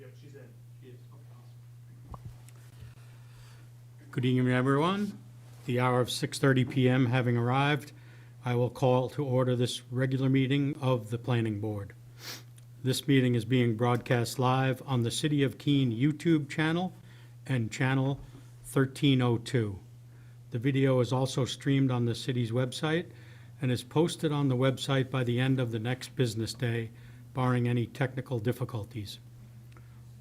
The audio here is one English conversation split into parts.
Yep, she's in. She is. Okay, awesome. Good evening, everyone. The hour of 6:30 PM having arrived, I will call to order this regular meeting of the Planning Board. This meeting is being broadcast live on the City of Keene YouTube channel and channel 1302. The video is also streamed on the city's website and is posted on the website by the end of the next business day, barring any technical difficulties.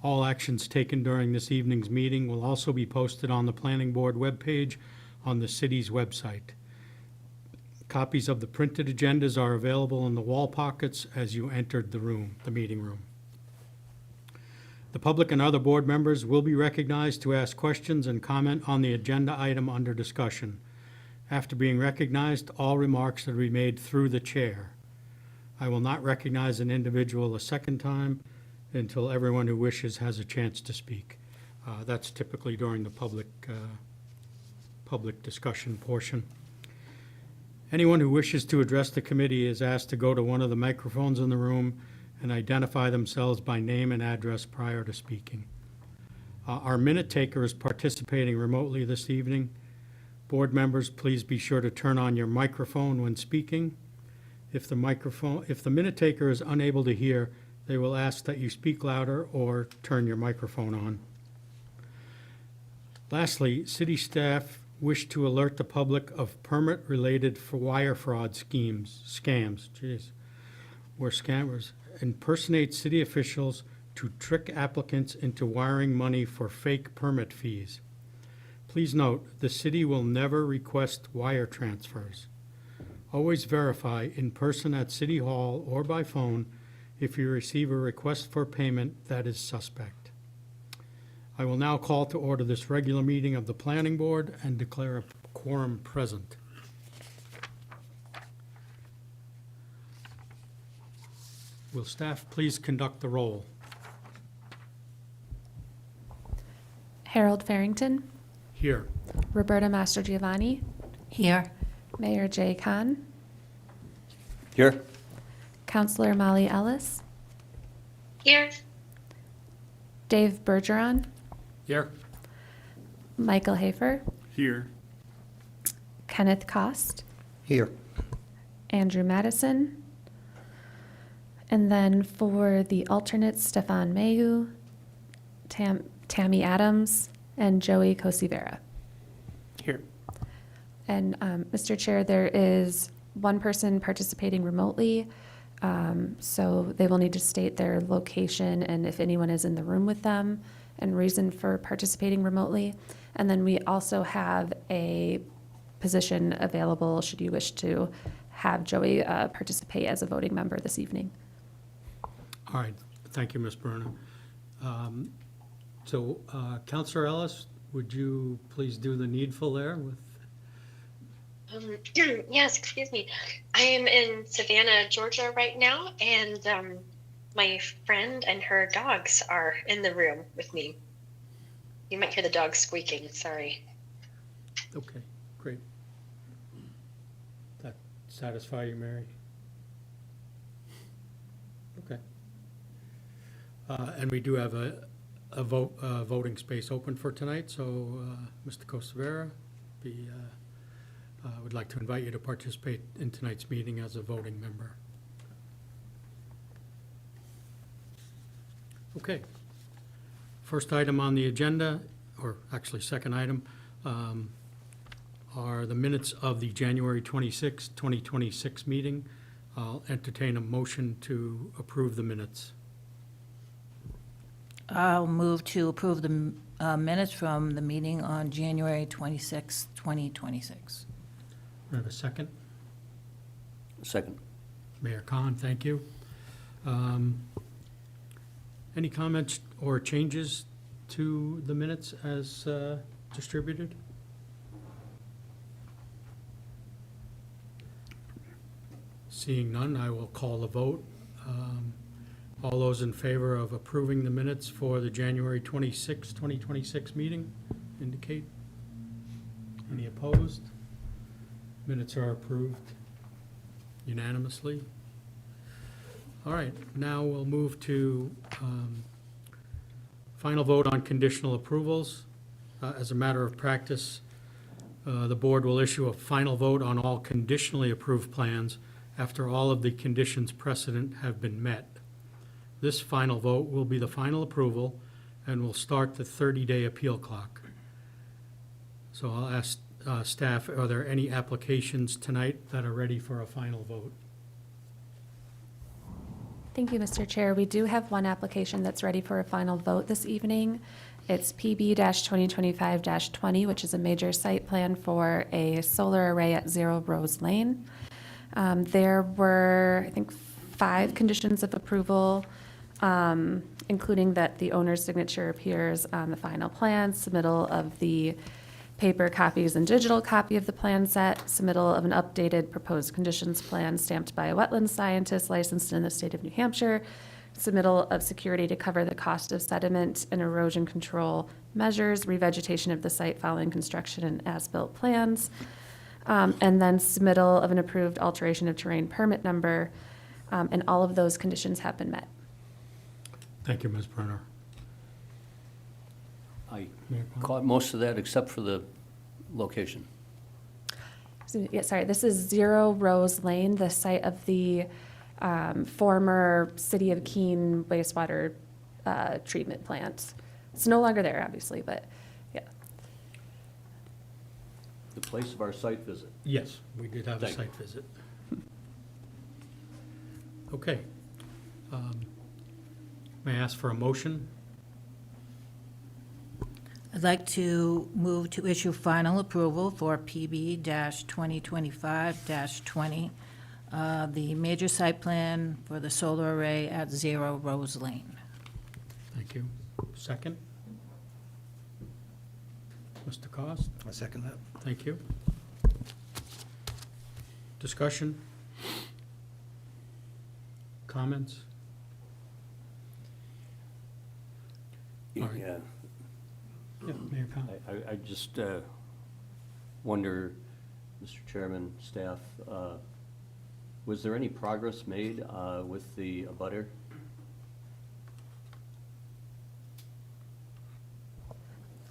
All actions taken during this evening's meeting will also be posted on the Planning Board webpage on the city's website. Copies of the printed agendas are available in the wall pockets as you entered the meeting room. The public and other board members will be recognized to ask questions and comment on the agenda item under discussion. After being recognized, all remarks are to be made through the chair. I will not recognize an individual a second time until everyone who wishes has a chance to speak. That's typically during the public discussion portion. Anyone who wishes to address the committee is asked to go to one of the microphones in the room and identify themselves by name and address prior to speaking. Our minute taker is participating remotely this evening. Board members, please be sure to turn on your microphone when speaking. If the minute taker is unable to hear, they will ask that you speak louder or turn your microphone on. Lastly, city staff wish to alert the public of permit-related wire fraud scams, where scammers impersonate city officials to trick applicants into wiring money for fake permit fees. Please note, the city will never request wire transfers. Always verify in person at City Hall or by phone if you receive a request for payment that is suspect. I will now call to order this regular meeting of the Planning Board and declare a quorum present. Will staff please conduct the roll? Harold Farrington, Here. Roberta Mastrogiovanni, Here. Mayor Jay Khan, Here. Councilor Molly Ellis, Here. Dave Bergeron, Here. Michael Hafer, Here. Kenneth Kost, Here. Andrew Madison, and then for the alternates, Stefan Mayu, Tammy Adams, and Joey Cosivera. Here. And Mr. Chair, there is one person participating remotely, so they will need to state their location and if anyone is in the room with them and reason for participating remotely. And then we also have a position available should you wish to have Joey participate as a voting member this evening. All right, thank you, Ms. Berna. Councilor Ellis, would you please do the needful there with? Yes, excuse me. I am in Savannah, Georgia right now, and my friend and her dogs are in the room with me. You might hear the dogs squeaking, sorry. Okay, great. That satisfy you, Mary? Okay. And we do have a voting space open for tonight, so Mr. Cosivera, would like to invite you to participate in tonight's meeting as a voting member. Okay. First item on the agenda, or actually second item, are the minutes of the January 26, 2026 meeting. I'll entertain a motion to approve the minutes. I'll move to approve the minutes from the meeting on January 26, 2026. Do I have a second? Second. Mayor Khan, thank you. Any comments or changes to the minutes as distributed? Seeing none, I will call the vote. All those in favor of approving the minutes for the January 26, 2026 meeting indicate. Any opposed? Minutes are approved unanimously. All right, now we'll move to Final vote on conditional approvals. As a matter of practice, the board will issue a final vote on all conditionally approved plans after all of the conditions precedent have been met. This final vote will be the final approval and will start the 30-day appeal clock. So I'll ask staff, are there any applications tonight that are ready for a final vote? Thank you, Mr. Chair. We do have one application that's ready for a final vote this evening. It's PB-2025-20, which is a major site plan for a solar array at 0 Rose Lane. There were, I think, 5 conditions of approval, including that the owner's signature appears on the final plan, submittal of the paper copies and digital copy of the plan set, submittal of an updated proposed conditions plan stamped by a wetland scientist licensed in the state of New Hampshire, submittal of security to cover the cost of sediment and erosion control measures, revegetation of the site following construction and as-built plans, and then submittal of an approved alteration of terrain permit number, and all of those conditions have been met. Thank you, Ms. Brenner. I Mayor Plummer? caught most of that except for the location. So, yeah, sorry, this is 0 Rose Lane, the site of the former City of Keene wastewater treatment plant. It's no longer there, obviously, but yeah. The place of our site visit. Yes, we did have a Thank you. site visit. Okay. May I ask for a motion? I'd like to move to issue final approval for PB-2025-20, the major site plan for the solar array at 0 Rose Lane. Thank you. Second? Mr. Cost? I second that. Thank you. Discussion? Comments? All right. Yeah. Yeah, Mayor Powell. I just wonder, Mr. Chairman, staff, was there any progress made with the abutter?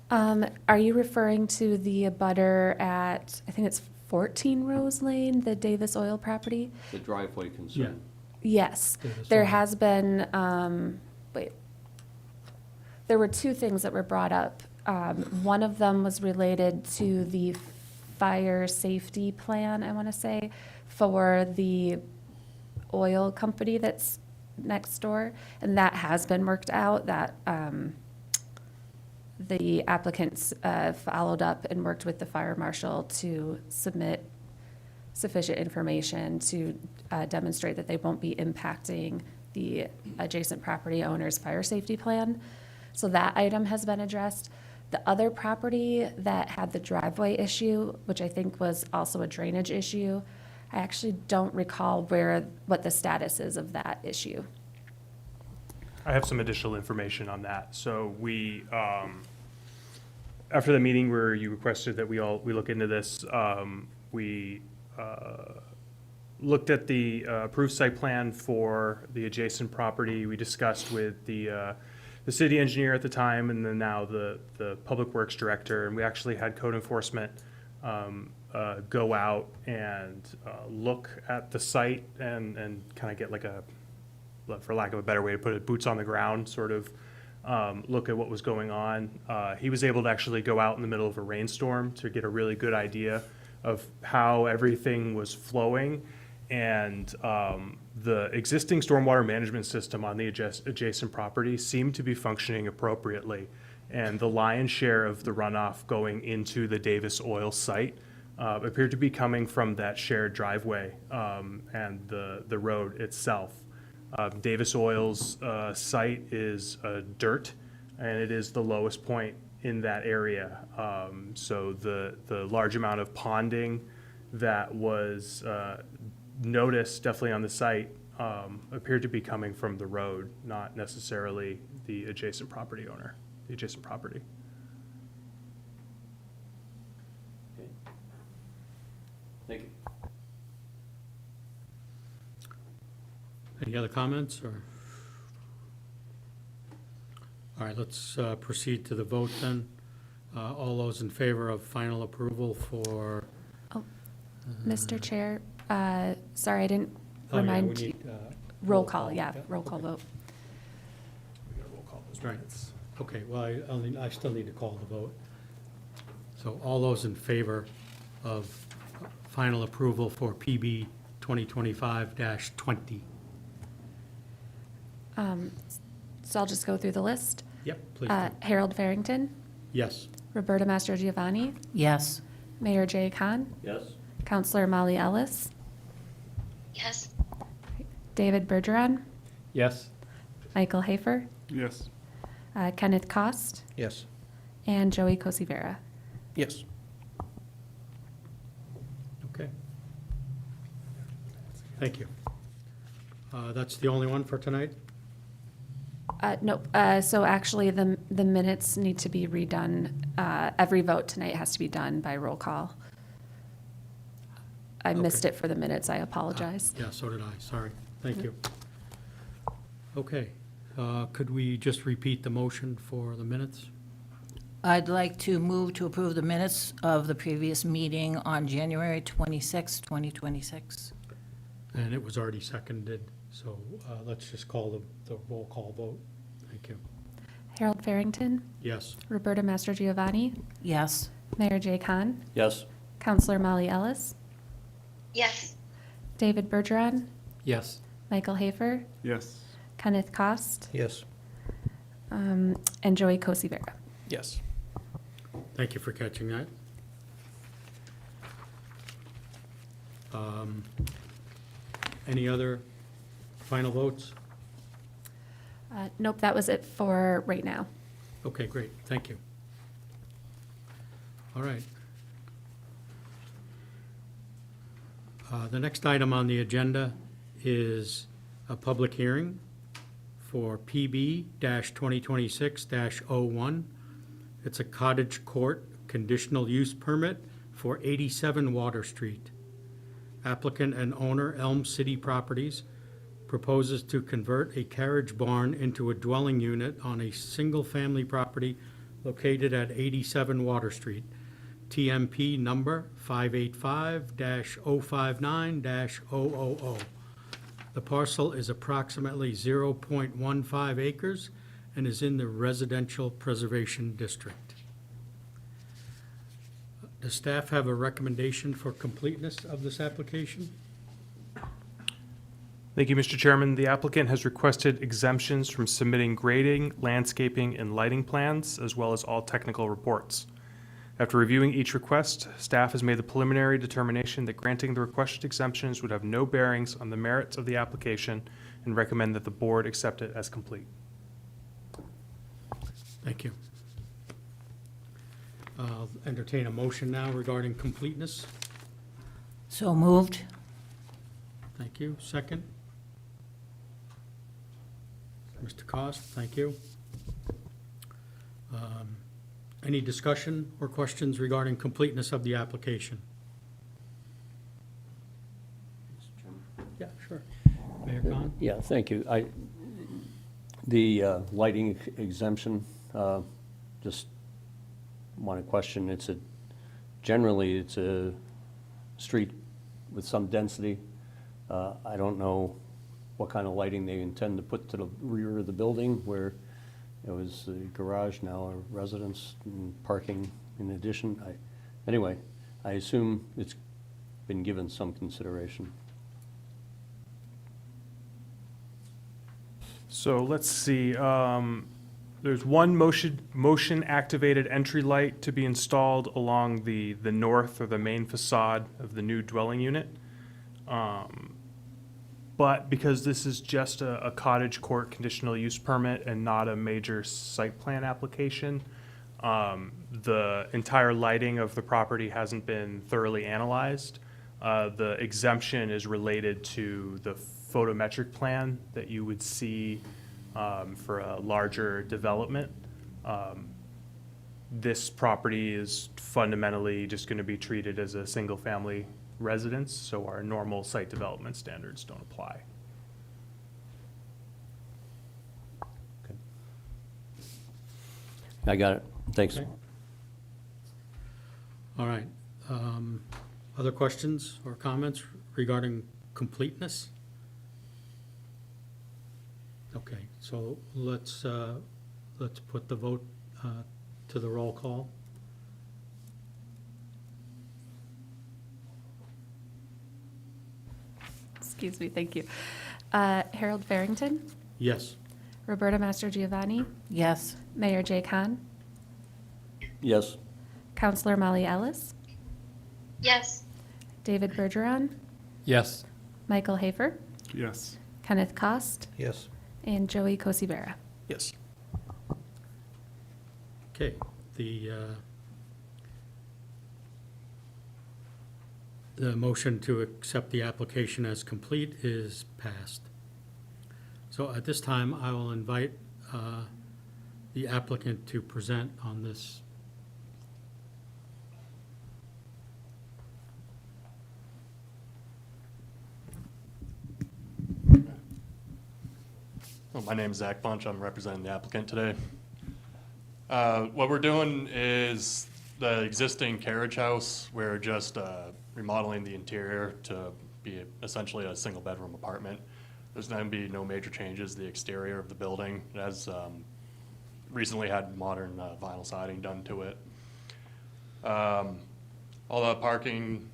Are you referring to the abutter at, I think it's 14 Rose Lane, the Davis Oil property? The driveway concern? Yes, Davis there Oil. has been, there were 2 things that were brought up. One of them was related to the fire safety plan, I want to say, for the oil company that's next door, and that has been worked out, that the applicants followed up and worked with the fire marshal to submit sufficient information to demonstrate that they won't be impacting the adjacent property owner's fire safety plan. So that item has been addressed. The other property that had the driveway issue, which I think was also a drainage issue, I actually don't recall what the status is of that issue. I have some additional information on that. So we, after the meeting where you requested that we look into this, we looked at the approved site plan for the adjacent property. We discussed with the city engineer at the time, and then now the public works director, and we actually had code enforcement go out and look at the site and kind of get like a, for lack of a better way to put it, boots on the ground sort of look at what was going on. He was able to actually go out in the middle of a rainstorm to get a really good idea of how everything was flowing. And the existing stormwater management system on the adjacent property seemed to be functioning appropriately. And the lion's share of the runoff going into the Davis Oil site appeared to be coming from that shared driveway and the road itself. Davis Oil's site is dirt, and it is the lowest point in that area. So the large amount of ponding that was noticed definitely on the site appeared to be coming from the road, not necessarily the adjacent property owner, the adjacent property. Okay. Thank you. Any other comments, or? All right, let's proceed to the vote then. All those in favor of final approval for? Mr. Chair, sorry, I didn't Oh, yeah, we remind you. need, Roll call, yeah, roll call vote. We gotta roll call those Right. minutes. Okay, well, I still need to call the vote. So all those in favor of final approval for PB 2025-20? So I'll just go through the list. Yep, please do. Harold Farrington, Yes. Roberta Mastrogiovanni, Yes. Mayor Jay Khan, Yes? Counselor Molly Ellis, Yes. David Bergeron, Yes. Michael Hafer, Yes. Kenneth Cost, Yes. and Joey Cosivera. Yes. Okay. Thank you. That's the only one for tonight? Nope, so actually, the minutes need to be redone. Every vote tonight has to be done by roll call. I missed Okay. it for the minutes, I apologize. Yeah, so did I, sorry. Thank you. Okay, could we just repeat the motion for the minutes? I'd like to move to approve the minutes of the previous meeting on January 26, 2026. And it was already seconded, so let's just call the roll call vote. Thank you. Harold Farrington, Yes. Roberta Mastrogiovanni, Yes. Mayor Jay Khan, Yes? Counselor Molly Ellis, Yes. David Bergeron, Yes. Michael Hafer, Yes. Kenneth Cost, Yes. and Joey Cosivera. Yes. Thank you for catching that. Any other final votes? Nope, that was it for right now. Okay, great, thank you. All right. The next item on the agenda is a public hearing for PB-2026-01. It's a cottage court conditional use permit for 87 Water Street. Applicant and owner Elm City Properties proposes to convert a carriage barn into a dwelling unit on a single-family property located at 87 Water Street, TMP number 585-059-000. The parcel is approximately 0.15 acres and is in the Residential Preservation District. Does staff have a recommendation for completeness of this application? Thank you, Mr. Chairman. The applicant has requested exemptions from submitting grading, landscaping, and lighting plans, as well as all technical reports. After reviewing each request, staff has made the preliminary determination that granting the requested exemptions would have no bearings on the merits of the application and recommend that the board accept it as complete. Thank you. I'll entertain a motion now regarding completeness. So moved. Thank you. Second? Mr. Cost, thank you. Any discussion or questions regarding completeness of the application? Yeah, sure. Mayor Khan? Yeah, thank you. The lighting exemption, just want to question, generally, it's a street with some density. I don't know what kind of lighting they intend to put to the rear of the building where it was a garage, now a residence, and parking in addition. Anyway, I assume it's been given some consideration. So let's see, there's one motion-activated entry light to be installed along the north or the main facade of the new dwelling unit. But because this is just a cottage court conditional use permit and not a major site plan application, the entire lighting of the property hasn't been thoroughly analyzed. The exemption is related to the photometric plan that you would see for a larger development. This property is fundamentally just going to be treated as a single-family residence, so our normal site development standards don't apply. I got it. Thanks. Okay. All right. Other questions or comments regarding completeness? Okay, so let's put the vote to the roll call. Excuse me, thank you. Harold Farrington, Yes. Roberta Master Giovanni, Yes. Mayor Jay Khan, Yes. Counselor Molly Ellis, Yes. David Bergeron, Yes. Michael Hafer, Yes. Kenneth Kost, Yes. and Joey Cosivera. Yes. Okay, the motion to accept the application as complete is passed. So at this time, I will invite the applicant to present on this. Well, my name is Zach Bunch. I'm representing the applicant today. What we're doing is the existing carriage house, we're just remodeling the interior to be essentially a single bedroom apartment. There's going to be no major changes to the exterior of the building. It has recently had modern vinyl siding done to it. All the parking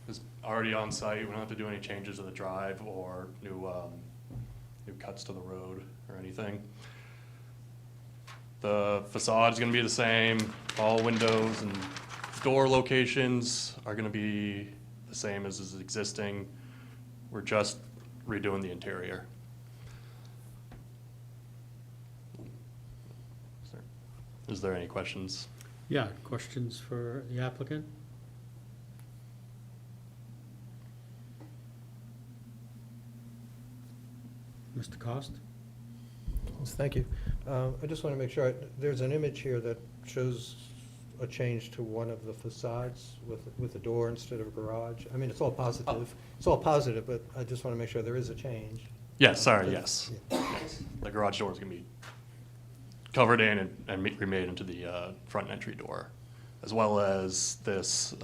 is already on site. We don't have to do any changes to the drive or new cuts to the road or anything. The facade is going to be the same. All windows and door locations are going to be the same as is existing. We're just redoing the interior. Is there any questions? Yeah, questions for the applicant? Mr. Cost? Yes, thank you. I just want to make sure, there's an image here that shows a change to one of the facades with a door instead of a garage. I mean, it's all positive. It's all positive, but I just want to make sure there is a change. Yes, sorry, yes. The garage door is going to be covered in and remade into the front entry door, as well as this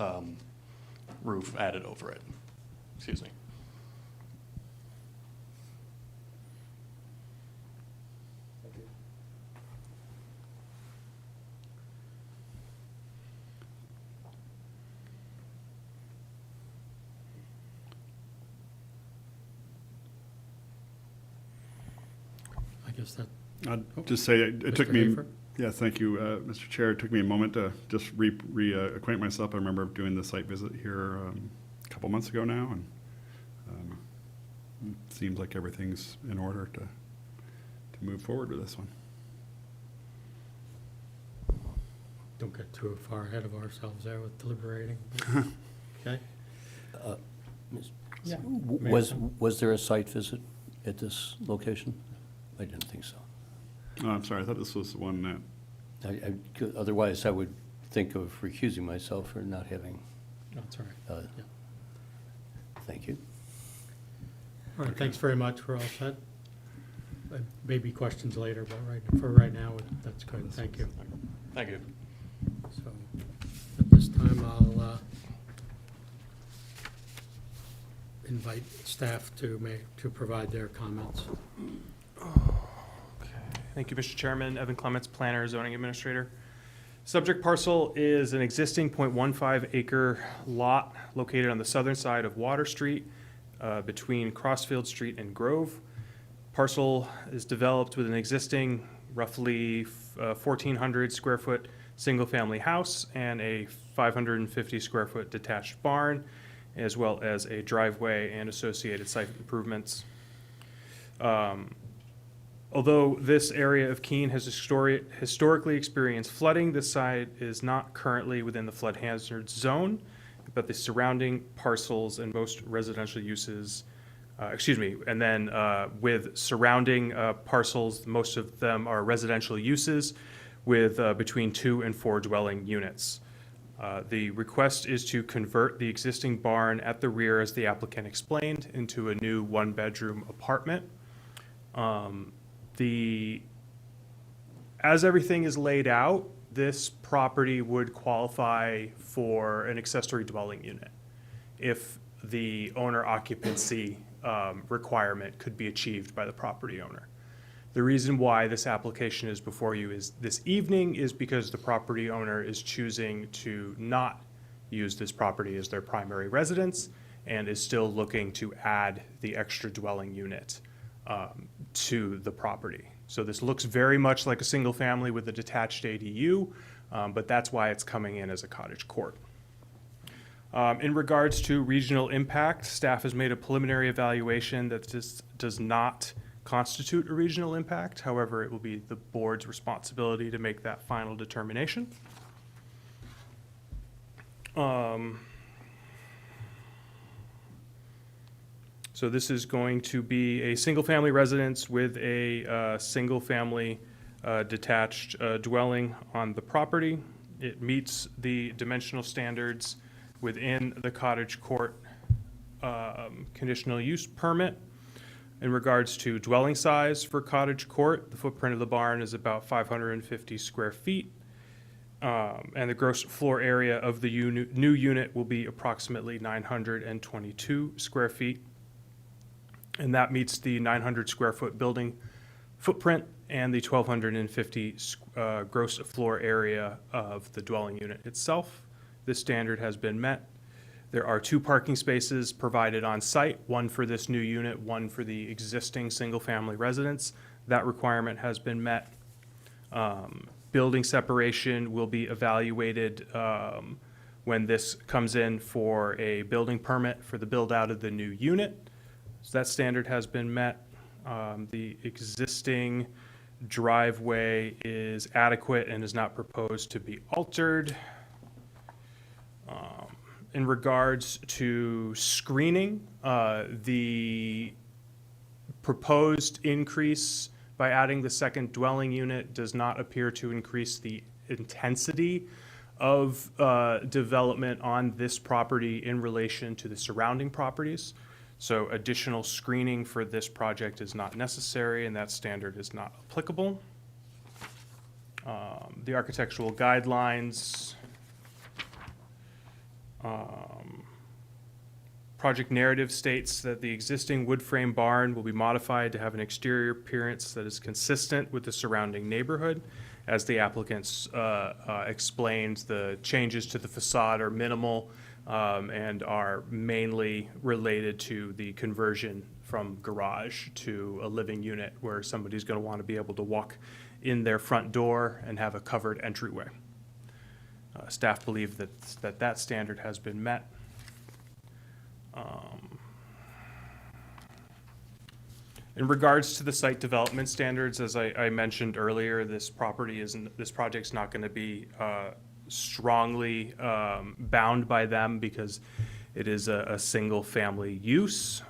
roof added over it. Excuse me. I guess that, I'd just say, it took Mr. me, Hafer? yeah, thank you, Mr. Chair. It took me a moment to just reacquaint myself. I remember doing the site visit here a couple months ago now, and it seems like everything's in order to move forward with this one. don't get too far ahead of ourselves there with deliberating. Okay? Yeah. Was there a site visit at this location? I didn't think so. Oh, I'm sorry, I thought this was the one that, Otherwise, I would think of recusing myself for not having, That's all right. Yeah. thank you. All right, thanks very much. We're all set. Maybe questions later, but for right now, that's good. Thank you. Thank you. So at this time, I'll invite staff to provide their comments. Thank you, Mr. Chairman. Evan Clements, Planner, Zoning Administrator. Subject parcel is an existing .15 acre lot located on the southern side of Water Street between Crossfield Street and Grove. Parcel is developed with an existing roughly 1,400 square foot single-family house and a 550 square foot detached barn, as well as a driveway and associated site improvements. Although this area of Keene has historically experienced flooding, this site is not currently within the flood hazard zone, but the surrounding parcels and most residential uses, with surrounding parcels, most of them are residential uses with between 2 and 4 dwelling units. The request is to convert the existing barn at the rear, as the applicant explained, into a new one-bedroom apartment. The as everything is laid out, this property would qualify for an accessory dwelling unit if the owner occupancy requirement could be achieved by the property owner. The reason why this application is before you is this evening is because the property owner is choosing to not use this property as their primary residence and is still looking to add the extra dwelling unit to the property. So this looks very much like a single family with a detached ADU, but that's why it's coming in as a cottage court. In regards to regional impact, staff has made a preliminary evaluation that this does not constitute a regional impact. However, it will be the board's responsibility to make that final determination. So this is going to be a single-family residence with a single-family detached dwelling on the property. It meets the dimensional standards within the cottage court conditional use permit. In regards to dwelling size for cottage court, the footprint of the barn is about 550 square feet. And the gross floor area of the new unit will be approximately 922 square feet. And that meets the 900 square foot building footprint and the 1,250 gross floor area of the dwelling unit itself. This standard has been met. There are 2 parking spaces provided on site, one for this new unit, one for the existing single-family residence. That requirement has been met. Building separation will be evaluated when this comes in for a building permit for the build-out of the new unit. So that standard has been met. The existing driveway is adequate and is not proposed to be altered. In regards to screening, the proposed increase by adding the second dwelling unit does not appear to increase the intensity of development on this property in relation to the surrounding properties. So additional screening for this project is not necessary, and that standard is not applicable. The architectural guidelines. Project narrative states that the existing wood frame barn will be modified to have an exterior appearance that is consistent with the surrounding neighborhood. As the applicants explained, the changes to the facade are minimal and are mainly related to the conversion from garage to a living unit where somebody's going to want to be able to walk in their front door and have a covered entryway. Staff believe that that standard has been met. In regards to the site development standards, as I mentioned earlier, this project's not going to be strongly bound by them because it is a single-family use.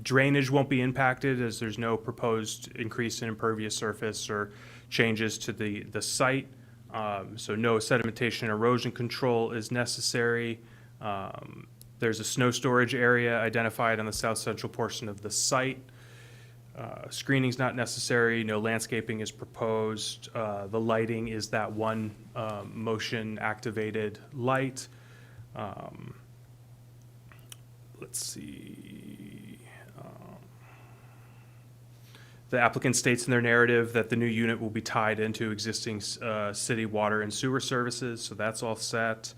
Drainage won't be impacted as there's no proposed increase in impervious surface or changes to the site. So no sedimentation and erosion control is necessary. There's a snow storage area identified on the south central portion of the site. Screening's not necessary. No landscaping is proposed. The lighting is that one motion activated light. Let's see. The applicant states in their narrative that the new unit will be tied into existing city water and sewer services, so that's all set.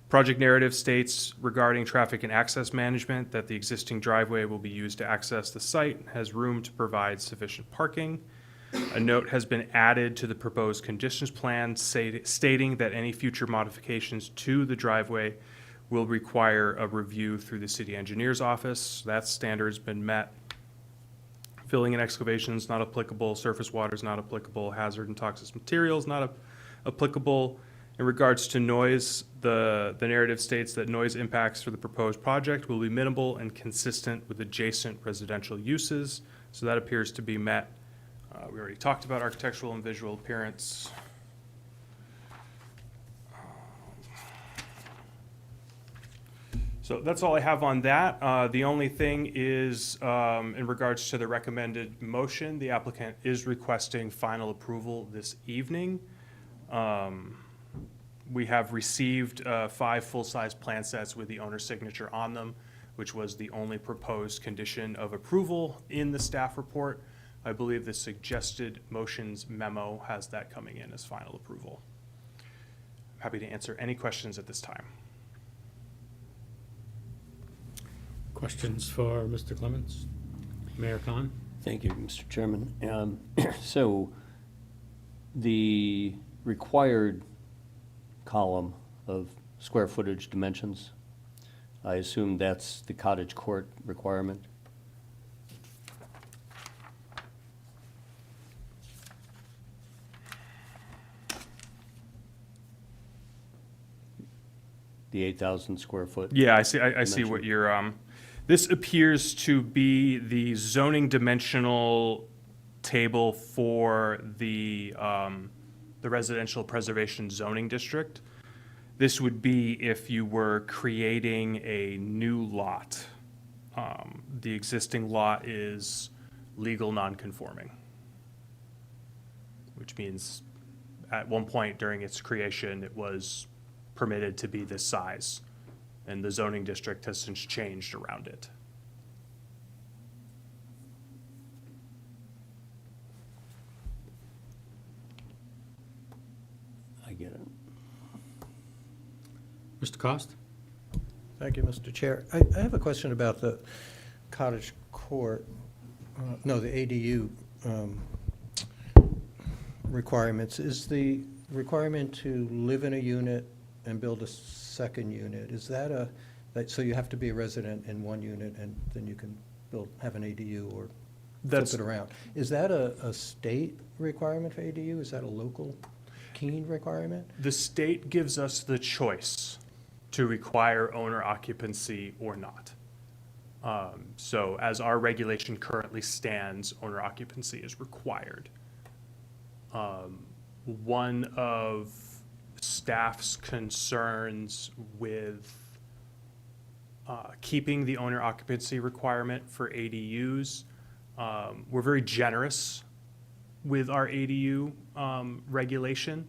Project narrative states regarding traffic and access management that the existing driveway will be used to access the site, has room to provide sufficient parking. A note has been added to the proposed conditions plan stating that any future modifications to the driveway will require a review through the city engineer's office. That standard's been met. Filling and excavation is not applicable. Surface water is not applicable. Hazard and toxic materials not applicable. In regards to noise, the narrative states that noise impacts for the proposed project will be minimal and consistent with adjacent residential uses. So that appears to be met. We already talked about architectural and visual appearance. So that's all I have on that. The only thing is, in regards to the recommended motion, the applicant is requesting final approval this evening. We have received 5 full-size plan sets with the owner's signature on them, which was the only proposed condition of approval in the staff report. I believe the suggested motions memo has that coming in as final approval. I'm happy to answer any questions at this time. Questions for Mr. Clements? Mayor Khan? Thank you, Mr. Chairman. So the required column of square footage dimensions, I assume that's the cottage court requirement? The 8,000 square foot? Yeah, I see, I see what Dimension. you're, this appears to be the zoning dimensional table for the residential preservation zoning district. This would be if you were creating a new lot. The existing lot is legal non-conforming, which means at one point during its creation, it was permitted to be this size, and the zoning district has since changed around it. I get it. Mr. Cost? Thank you, Mr. Chair. I have a question about the cottage court, no, the ADU requirements. Is the requirement to live in a unit and build a second unit, is that so you have to be a resident in one unit and then you can have an ADU or flip That's- it around? Is that a state requirement for ADU? Is that a local Keene requirement? The state gives us the choice to require owner occupancy or not. So as our regulation currently stands, owner occupancy is required. One of staff's concerns with keeping the owner occupancy requirement for ADUs, we're very generous with our ADU regulation,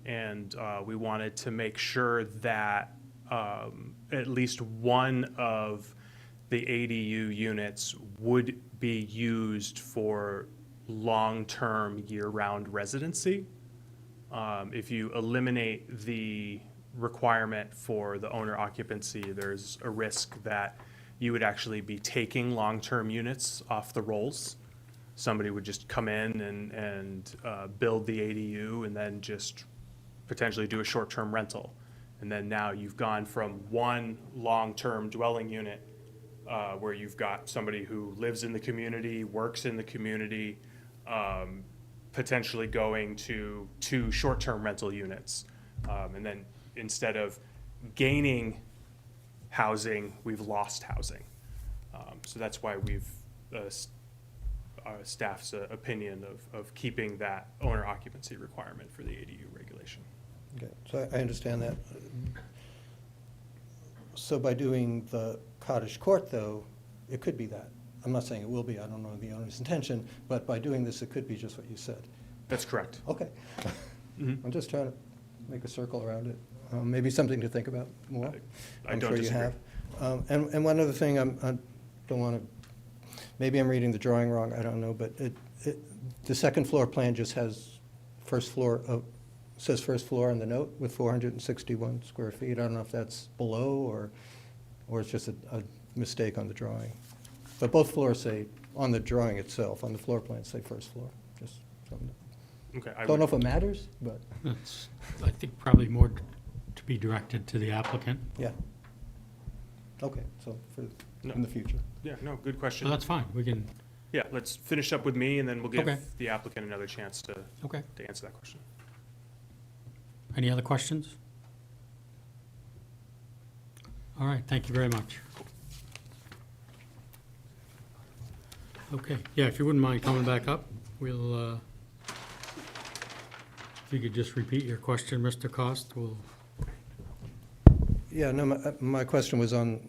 and we wanted to make sure that at least one of the ADU units would be used for long-term, year-round residency. If you eliminate the requirement for the owner occupancy, there's a risk that you would actually be taking long-term units off the rolls. Somebody would just come in and build the ADU and then just potentially do a short-term rental. And then now you've gone from one long-term dwelling unit where you've got somebody who lives in the community, works in the community, potentially going to 2 short-term rental units. And then instead of gaining housing, we've lost housing. So that's why we've, our staff's opinion of keeping that owner occupancy requirement for the ADU regulation. Okay, so I understand that. So by doing the cottage court, though, it could be that. I'm not saying it will be, I don't know the owner's intention, but by doing this, it could be just what you said. That's correct. Okay. Mhm. I'm just trying to make a circle around it. Maybe something to think about more. I I'm don't sure you disagree. have. And one other thing, I don't want to, maybe I'm reading the drawing wrong, I don't know, but the second floor plan just has first floor, says first floor on the note with 461 square feet. I don't know if that's below or it's just a mistake on the drawing. But both floors say, on the drawing itself, on the floor plan, say first floor. Just something. Okay. Don't know if it matters, but, That's, I think, probably more to be directed to the applicant. yeah. Okay, so No. in the future. Yeah, no, good question. So that's fine, we can, Yeah, let's finish up with me, and then we'll give Okay. the applicant another chance to okay. answer that question. Any other questions? All right, thank you very much. Okay, yeah, if you wouldn't mind coming back up, we'll, if you could just repeat your question, Mr. Cost, we'll, Yeah, no, my question was on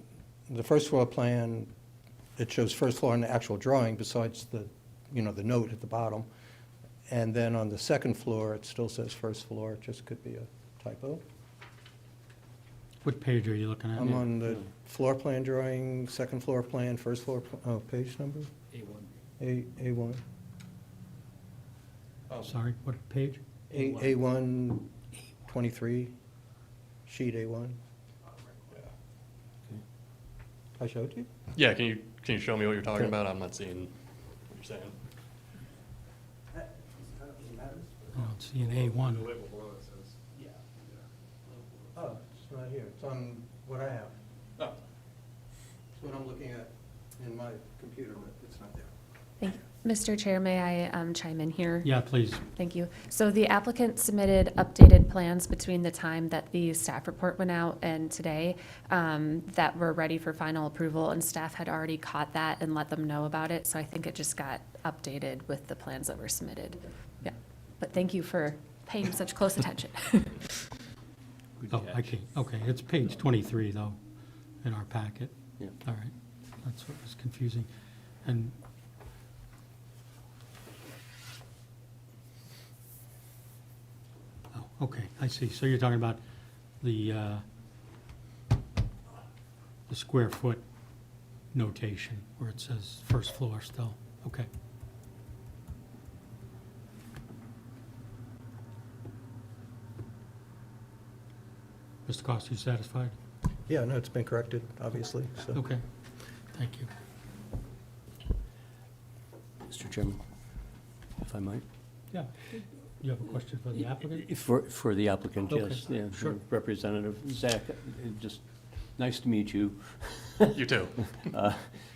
the first floor plan, it shows first floor in the actual drawing besides the, the note at the bottom. And then on the second floor, it still says first floor. It just could be a typo. What page are you looking at? I'm on the floor plan drawing, second floor plan, first floor, page number? A1. Sorry, what page? A1 23, sheet A1. I showed you? Yeah, can you show me what you're talking about? I'm not seeing what you're saying. I don't see an A1. Oh, it's not here. It's on what I have. Oh. It's what I'm looking at in my computer, but it's not there. Thank you. Mr. Chair, may I chime in here? Yeah, please. Thank you. So the applicant submitted updated plans between the time that the staff report went out and today that were ready for final approval, and staff had already caught that and let them know about it. So I think it just got updated with the plans that were submitted. Yeah, but thank you for paying such close attention. Oh, okay, it's page 23, though, in our packet. Yeah. All right, that's what was confusing. And oh, okay, I see. So you're talking about the square foot notation where it says first floor still. Okay. Mr. Costa, you satisfied? Yeah, no, it's been corrected, obviously, so. Okay, thank you. Mr. Chairman, if I might? Yeah. You have a question for the applicant? For the applicant, Okay, yes. Yeah, sure. Representative Zach, just nice to meet you. You too.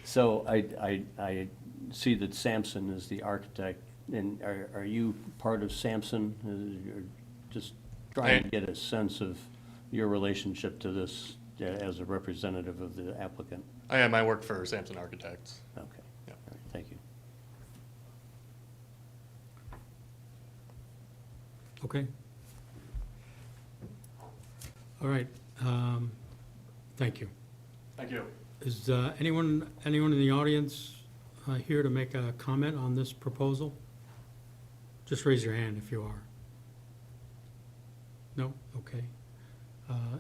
So I see that Sampson is the architect, and are you part of Sampson? You're just trying to get a sense of your relationship to this as a representative of the applicant. I am. I work for Sampson Architects. Okay. Yeah. All right, thank you. Okay. All right, thank you. Thank you. Is anyone in the audience here to make a comment on this proposal? Just raise your hand if you are. No? Okay.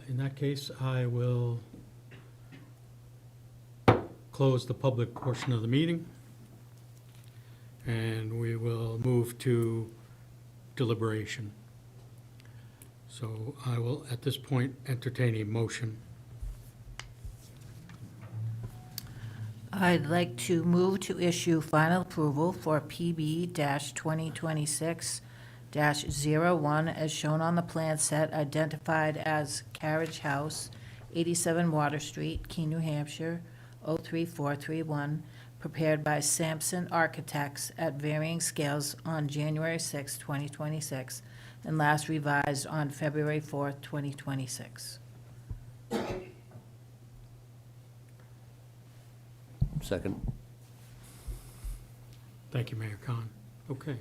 In that case, I will close the public portion of the meeting, and we will move to deliberation. So I will, at this point, entertain a motion. I'd like to move to issue final approval for PB-2026-01 as shown on the plan set identified as Carriage House, 87 Water Street, Keene, New Hampshire, 03431, prepared by Sampson Architects at varying scales on January 6, 2026, and last revised on February 4, 2026. Second. Thank you, Mayor Khan. Okay.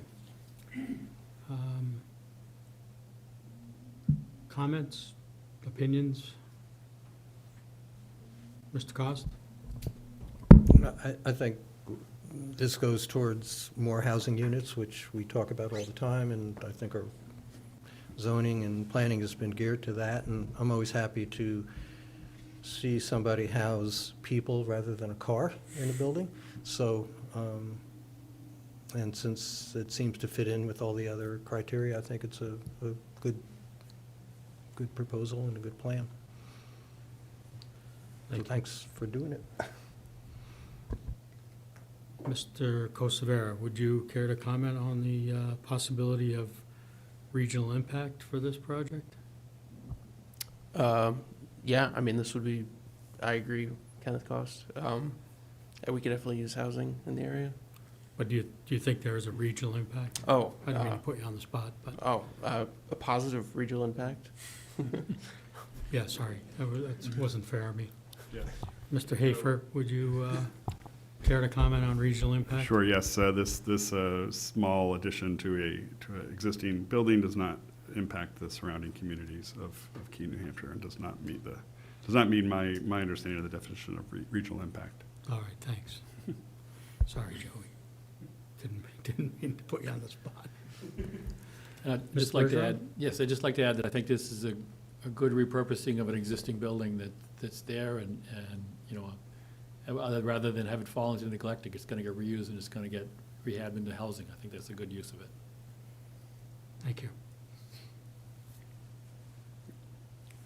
Comments, opinions? Mr. Cost? I think this goes towards more housing units, which we talk about all the time, and I think our zoning and planning has been geared to that, and I'm always happy to see somebody house people rather than a car in a building. So, and since it seems to fit in with all the other criteria, I think it's a good proposal and a good plan. Thank you. Thanks for doing it. Mr. Cosavera, would you care to comment on the possibility of regional impact for this project? Yeah, I mean, this would be, I agree, Kenneth Cost. And we could definitely use housing in the area. But do you think there is a regional impact? Oh, I didn't mean to put you on the spot, but, a positive regional impact. yeah, sorry, that wasn't fair of me. Yeah. Mr. Hafer, would you care to comment on regional impact? Sure, yes, this small addition to an existing building does not impact the surrounding communities of Keene, New Hampshire, and does not meet the does not meet my understanding of the definition of regional impact. All right, thanks. Sorry, Joey. Didn't mean to put you on the spot. I'd Ms. just like to Bergeron? add, yes, I'd just like to add that I think this is a good repurposing of an existing building that's there and, you know, rather than have it fall into neglect, it's gonna get reused and it's gonna get rehabbed into housing. I think that's a good use of it. Thank you.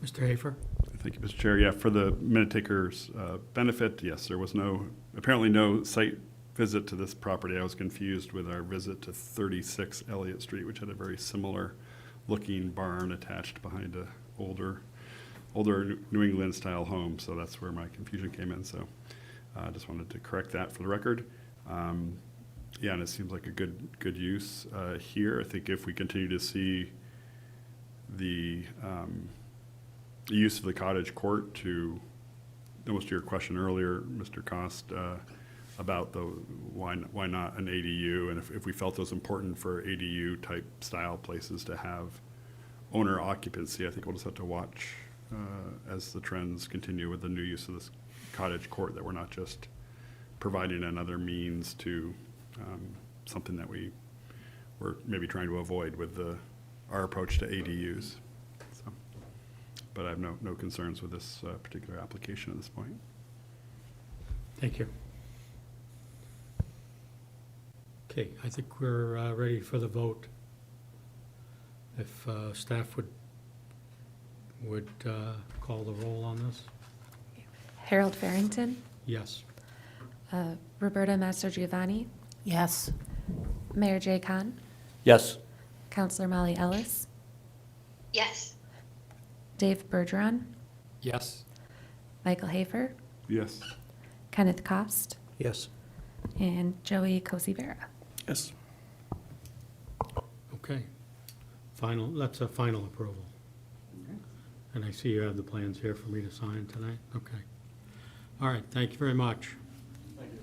Mr. Hafer? Thank you, Mr. Chair. Yeah, for the minute takers' benefit, yes, there was apparently no site visit to this property. I was confused with our visit to 36 Elliott Street, which had a very similar looking barn attached behind a older New England style home. So that's where my confusion came in. So I just wanted to correct that for the record. Yeah, and it seems like a good use here. I think if we continue to see the use of the cottage court to, almost to your question earlier, Mr. Cost, about the why not an ADU, and if we felt it was important for ADU type style places to have owner occupancy, I think we'll just have to watch as the trends continue with the new use of this cottage court, that we're not just providing another means to something that we're maybe trying to avoid with our approach to ADUs. So, but I have no concerns with this particular application at this point. Thank you. Okay, I think we're ready for the vote. If staff would call the roll on this? Harold Farrington, Yes. Roberta Mastrogiovanni, Yes. Mayor Jay Khan, Yes. Counselor Molly Ellis, Yes. Dave Bergeron, Yes. Michael Hafer, Yes. Kenneth Cost, Yes. and Joey Cosivera. Yes. Okay. That's a final approval. And I see you have the plans here for me to sign tonight? Okay. All right, thank you very much. Thank you.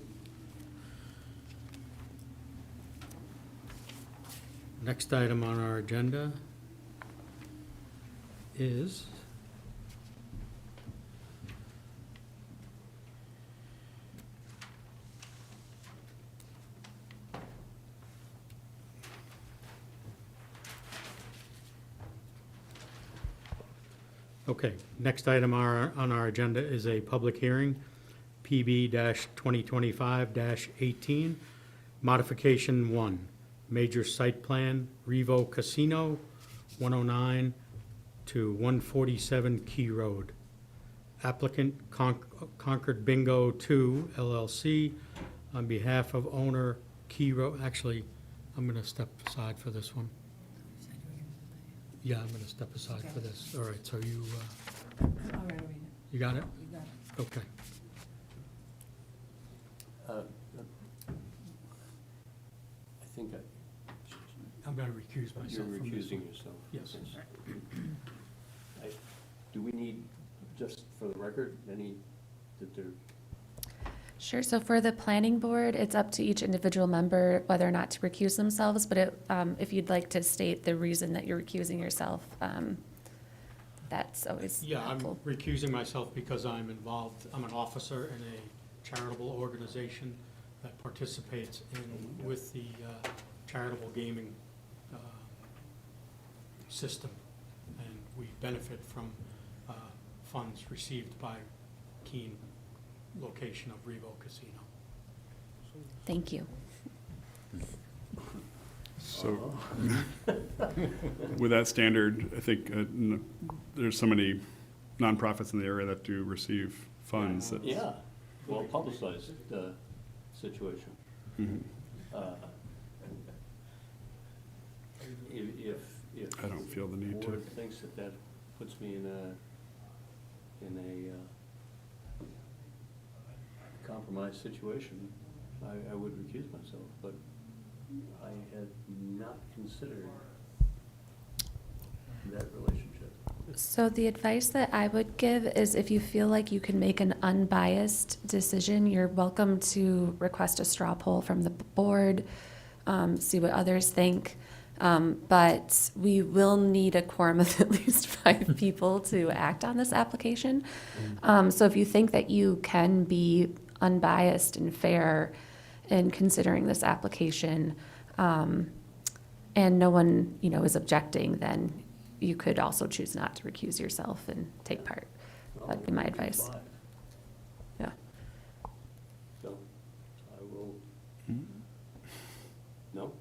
Next item on our agenda is okay, next item on our agenda is a public hearing, PB-2025-18, Modification 1, Major Site Plan, Revo Casino, 109 to 147 Key Road. Applicant Concord Bingo 2 LLC, on behalf of owner Key Road, actually, I'm going to step aside for this one. Yeah, I'm going to step aside for this. All right, so you got it? Okay. I think I'm going to recuse you're myself from this recusing one. yourself. Yes. Do we need, just for the record, that there? Sure, so for the planning board, it's up to each individual member whether or not to recuse themselves, but if you'd like to state the reason that you're recusing yourself, that's always Yeah, I'm helpful. recusing myself because I'm involved, I'm an officer in a charitable organization that participates with the charitable gaming system. And we benefit from funds received by Keene location of Revo Casino. Thank you. So, with that standard, I think there's so many nonprofits in the area that do receive funds. that- Yeah, well publicized situation. Mhm. If I don't feel the need to. board thinks that puts me in a compromised situation, I would recuse myself, but I had not considered that relationship. So the advice that I would give is if you feel like you can make an unbiased decision, you're welcome to request a straw poll from the board, see what others think. But we will need a quorum of at least 5 people to act on this application. So if you think that you can be unbiased and fair in considering this application, and no one, is objecting, then you could also choose not to recuse yourself and take part. That'd be my advice. Yeah. So, I will, no?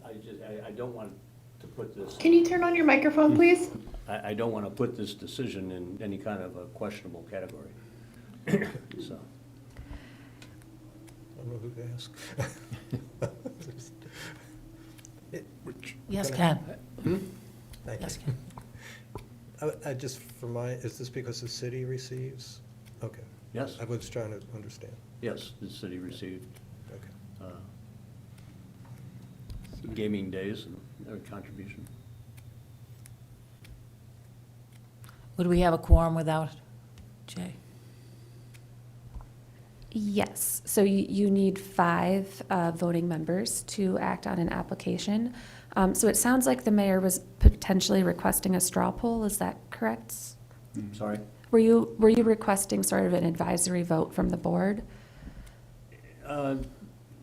I don't want to put this, Can you turn on your microphone, please? I don't want to put this decision in any kind of a questionable category. So, I don't know who to ask. Yes, Can Ken. Thank Yes, you. Ken. I just, is this because the city receives? Okay. yes, I was trying to understand. yes, the city received Okay. gaming days and their contribution. Would we have a quorum without Jay? Yes, so you need 5 voting members to act on an application. So it sounds like the mayor was potentially requesting a straw poll, is that correct? Sorry? Were you requesting sort of an advisory vote from the board?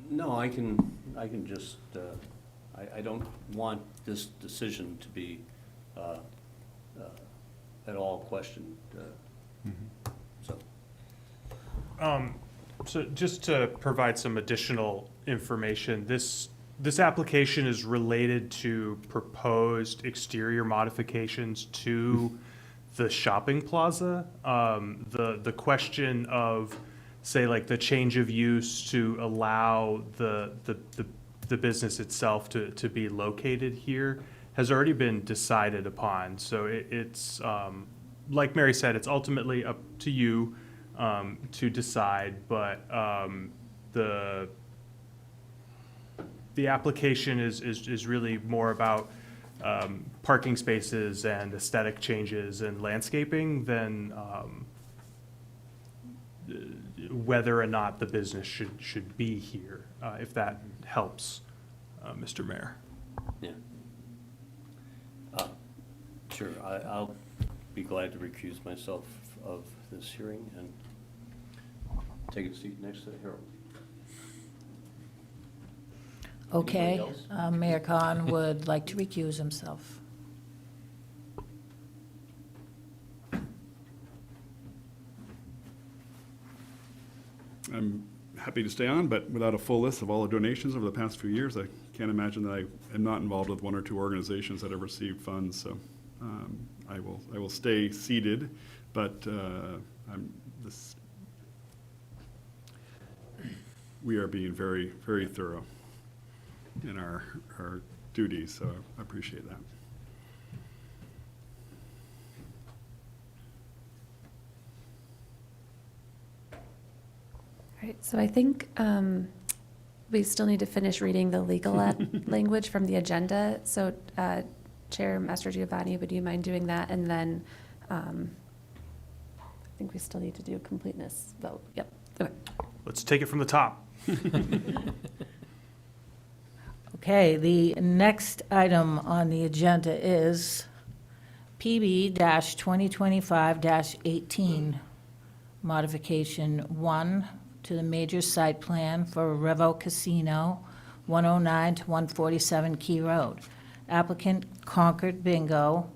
No, I can just, I don't want this decision to be at all questioned, so. So just to provide some additional information, this application is related to proposed exterior modifications to the shopping plaza. The question of, say, like the change of use to allow the business itself to be located here has already been decided upon. So it's, like Mary said, it's ultimately up to you to decide, but the application is really more about parking spaces and aesthetic changes and landscaping than whether or not the business should be here, if that helps, Mr. Mayor. Yeah. Sure, I'll be glad to recuse myself of this hearing and take a seat next to Harold. Okay, Anybody else? Mayor Khan would like to recuse himself. I'm happy to stay on, but without a full list of all the donations over the past few years, I can't imagine that I am not involved with 1 or 2 organizations that have received funds, so I will stay seated, but we are being very, very thorough in our duties, so I appreciate that. Right, so I think we still need to finish reading the legal language from the agenda. So Chair Master Giovanni, would you mind doing that? And then I think we still need to do a completeness vote. Yep, okay. Let's take it from the top. Okay, the next item on the agenda is PB-2025-18, modification 1 to the major site plan for Revo Casino, 109 to 147 Key Road. Applicant Concord Bingo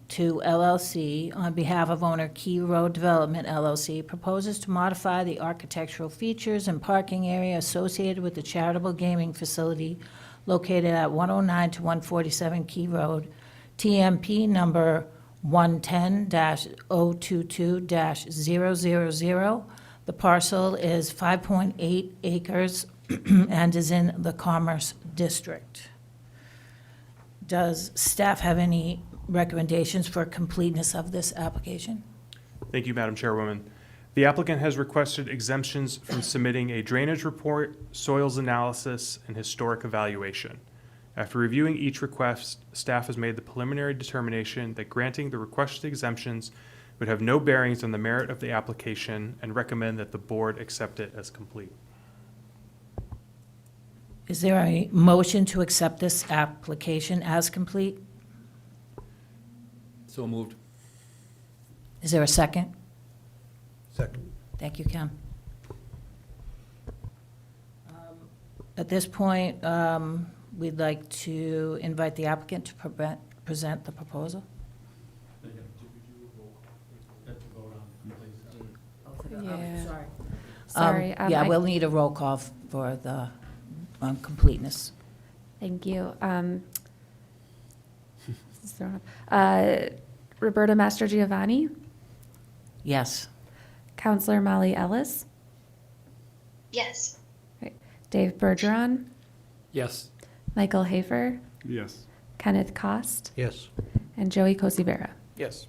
2 LLC, on behalf of owner Key Road Development LLC, proposes to modify the architectural features and parking area associated with the charitable gaming facility located at 109 to 147 Key Road, TMP number 110-022-000. The parcel is 5.8 acres and is in the Commerce District. Does staff have any recommendations for completeness of this application? Thank you, Madam Chairwoman. The applicant has requested exemptions from submitting a drainage report, soils analysis, and historic evaluation. After reviewing each request, staff has made the preliminary determination that granting the requested exemptions would have no bearings on the merit of the application and recommend that the board accept it as complete. Is there a motion to accept this application as complete? So moved. Is there a second? Second. Thank you, Ken. At this point, we'd like to invite the applicant to present the proposal. Yeah. Sorry. Sorry. Yeah, I- we'll need a roll call for the completeness. Thank you. This is thrown up. Roberta Master Giovanni, Yes. Counselor Molly Ellis, Yes. Dave Bergeron, Yes. Michael Hafer, Yes. Kenneth Cost, Yes. and Joey Cosivera. Yes.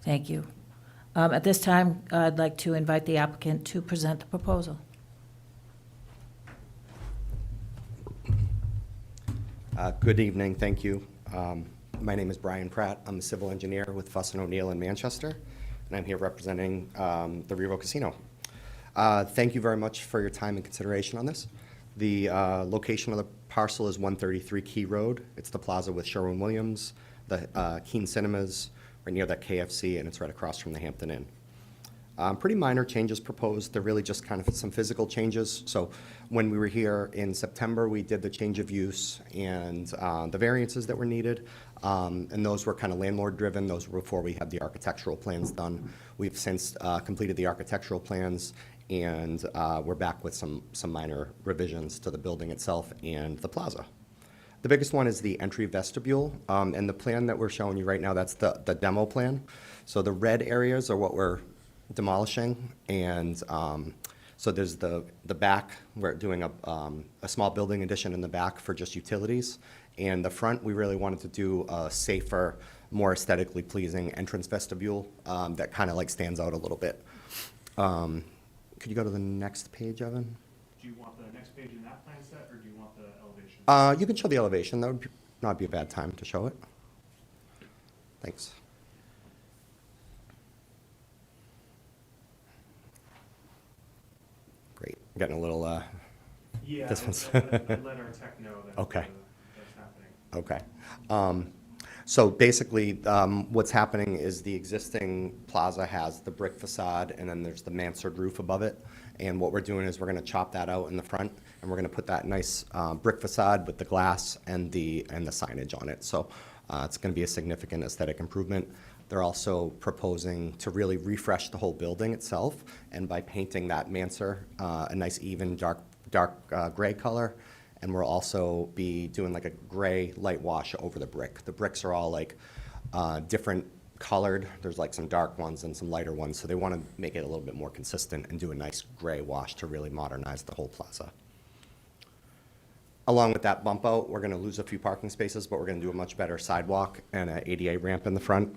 Thank you. At this time, I'd like to invite the applicant to present the proposal. Good evening, thank you. My name is Brian Pratt. I'm a civil engineer with Fuss & O'Neill in Manchester, and I'm here representing the Revo Casino. Thank you very much for your time and consideration on this. The location of the parcel is 133 Key Road. It's the plaza with Sherwin-Williams, the Keen Cinemas, right near that KFC, and it's right across from the Hampton Inn. Pretty minor changes proposed. They're really just kind of some physical changes. So when we were here in September, we did the change of use and the variances that were needed. And those were kind of landlord-driven. Those were before we had the architectural plans done. We've since completed the architectural plans, and we're back with some minor revisions to the building itself and the plaza. The biggest one is the entry vestibule, and the plan that we're showing you right now, that's the demo plan. So the red areas are what we're demolishing, and so there's the back, we're doing a small building addition in the back for just utilities, and the front, we really wanted to do a safer, more aesthetically pleasing entrance vestibule that kind of like stands out a little bit. Could you go to the next page, Evan? Do you want the next page in that plan set, or do you want the elevation? You can show the elevation. That would not be a bad time to show it. Thanks. Great. I'm getting a little, Yeah, this one's- I let our tech know that Okay. that's happening. okay. So basically, what's happening is the existing plaza has the brick facade, and then there's the mansard roof above it. And what we're doing is we're gonna chop that out in the front, and we're gonna put that nice brick facade with the glass and the signage on it. So it's gonna be a significant aesthetic improvement. They're also proposing to really refresh the whole building itself, and by painting that mansard a nice even dark gray color. And we'll also be doing like a gray light wash over the brick. The bricks are all like different colored. There's like some dark ones and some lighter ones. So they want to make it a little bit more consistent and do a nice gray wash to really modernize the whole plaza. Along with that bump out, we're going to lose a few parking spaces, but we're going to do a much better sidewalk and an ADA ramp in the front.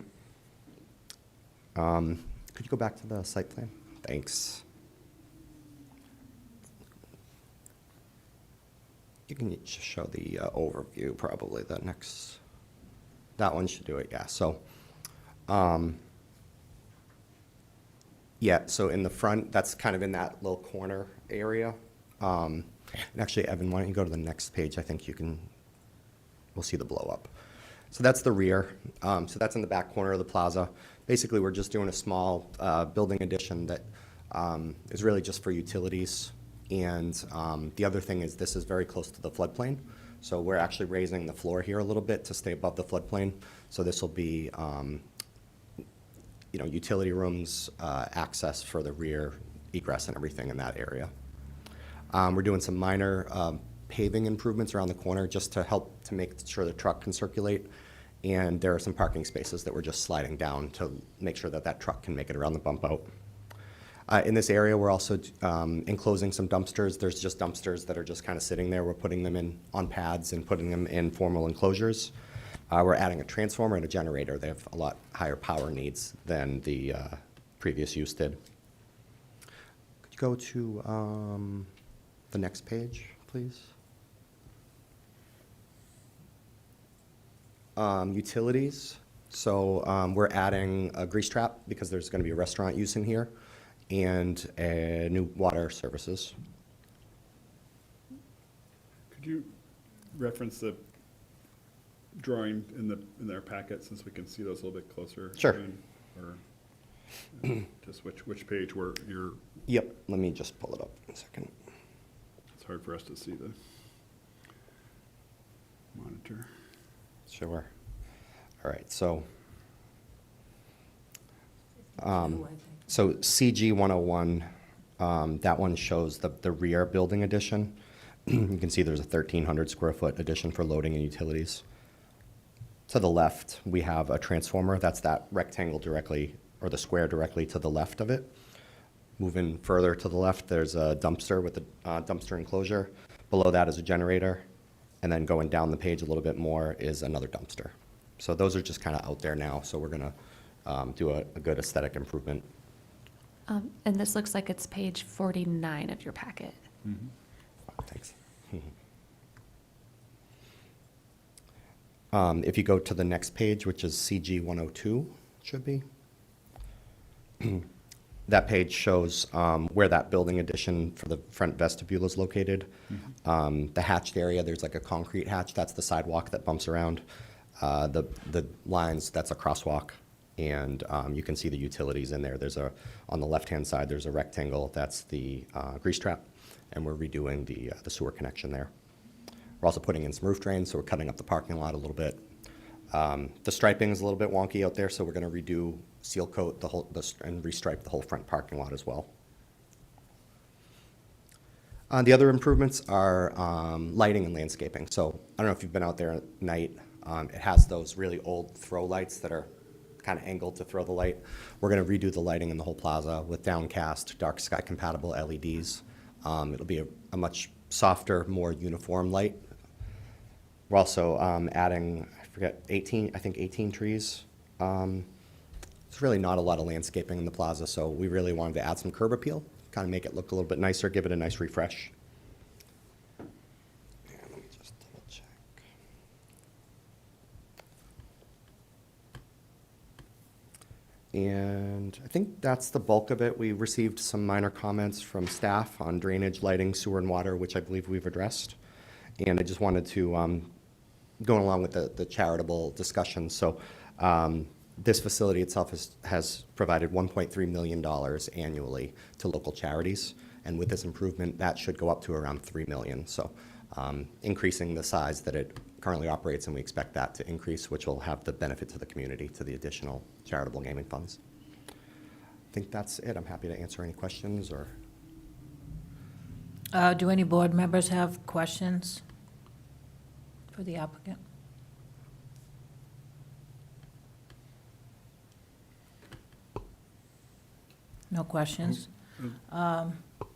Could you go back to the site plan? Thanks. You can just show the overview, probably, the next, that one should do it, yeah. So, yeah, so in the front, that's kind of in that little corner area. And actually, Evan, why don't you go to the next page? I think you can, we'll see the blow up. So that's the rear. So that's in the back corner of the plaza. Basically, we're just doing a small building addition that is really just for utilities. And the other thing is this is very close to the floodplain. So we're actually raising the floor here a little bit to stay above the floodplain. So this will be, utility rooms, access for the rear egress and everything in that area. We're doing some minor paving improvements around the corner just to help to make sure the truck can circulate. And there are some parking spaces that we're just sliding down to make sure that that truck can make it around the bump out. In this area, we're also enclosing some dumpsters. There's just dumpsters that are just kind of sitting there. We're putting them in on pads and putting them in formal enclosures. We're adding a transformer and a generator. They have a lot higher power needs than the previous use did. Could you go to the next page, please? Utilities. So we're adding a grease trap because there's going to be a restaurant use in here. and new water services. Could you reference the drawing in their packet, since we can see those a little bit closer? Sure. Or just which page where you're, Yep, let me just pull it up in a second. it's hard for us to see the monitor. Sure. All right, so CG 101, that one shows the rear building addition. You can see there's a 1,300 square foot addition for loading and utilities. To the left, we have a transformer. That's that rectangle directly, or the square directly to the left of it. Moving further to the left, there's a dumpster with a dumpster enclosure. Below that is a generator. And then going down the page a little bit more is another dumpster. So those are just kind of out there now, so we're going to do a good aesthetic improvement. And this looks like it's page 49 of your packet. Thanks. If you go to the next page, which is CG 102, should be. That page shows where that building addition for the front vestibule is located. The hatched area, there's like a concrete hatch. That's the sidewalk that bumps around. The lines, that's a crosswalk. And you can see the utilities in there. On the left-hand side, there's a rectangle. That's the grease trap. And we're redoing the sewer connection there. We're also putting in some roof drains, so we're cutting up the parking lot a little bit. The striping is a little bit wonky out there, so we're going to redo, seal coat and restripe the whole front parking lot as well. The other improvements are lighting and landscaping. So I don't know if you've been out there at night. It has those really old throw lights that are kind of angled to throw the light. We're going to redo the lighting in the whole plaza with downcast, dark sky compatible LEDs. It'll be a much softer, more uniform light. We're also adding, I forget, 18 trees. There's really not a lot of landscaping in the plaza, so we really wanted to add some curb appeal, kind of make it look a little bit nicer, give it a nice refresh. And let me just double check. And I think that's the bulk of it. We received some minor comments from staff on drainage, lighting, sewer, and water, which I believe we've addressed. And I just wanted to, going along with the charitable discussion, so this facility itself has provided $1.3 million annually to local charities. And with this improvement, that should go up to around $3 million. So increasing the size that it currently operates, and we expect that to increase, which will have the benefit to the community, to the additional charitable gaming funds. I think that's it. I'm happy to answer any questions or. Do any board members have questions for the applicant? No questions?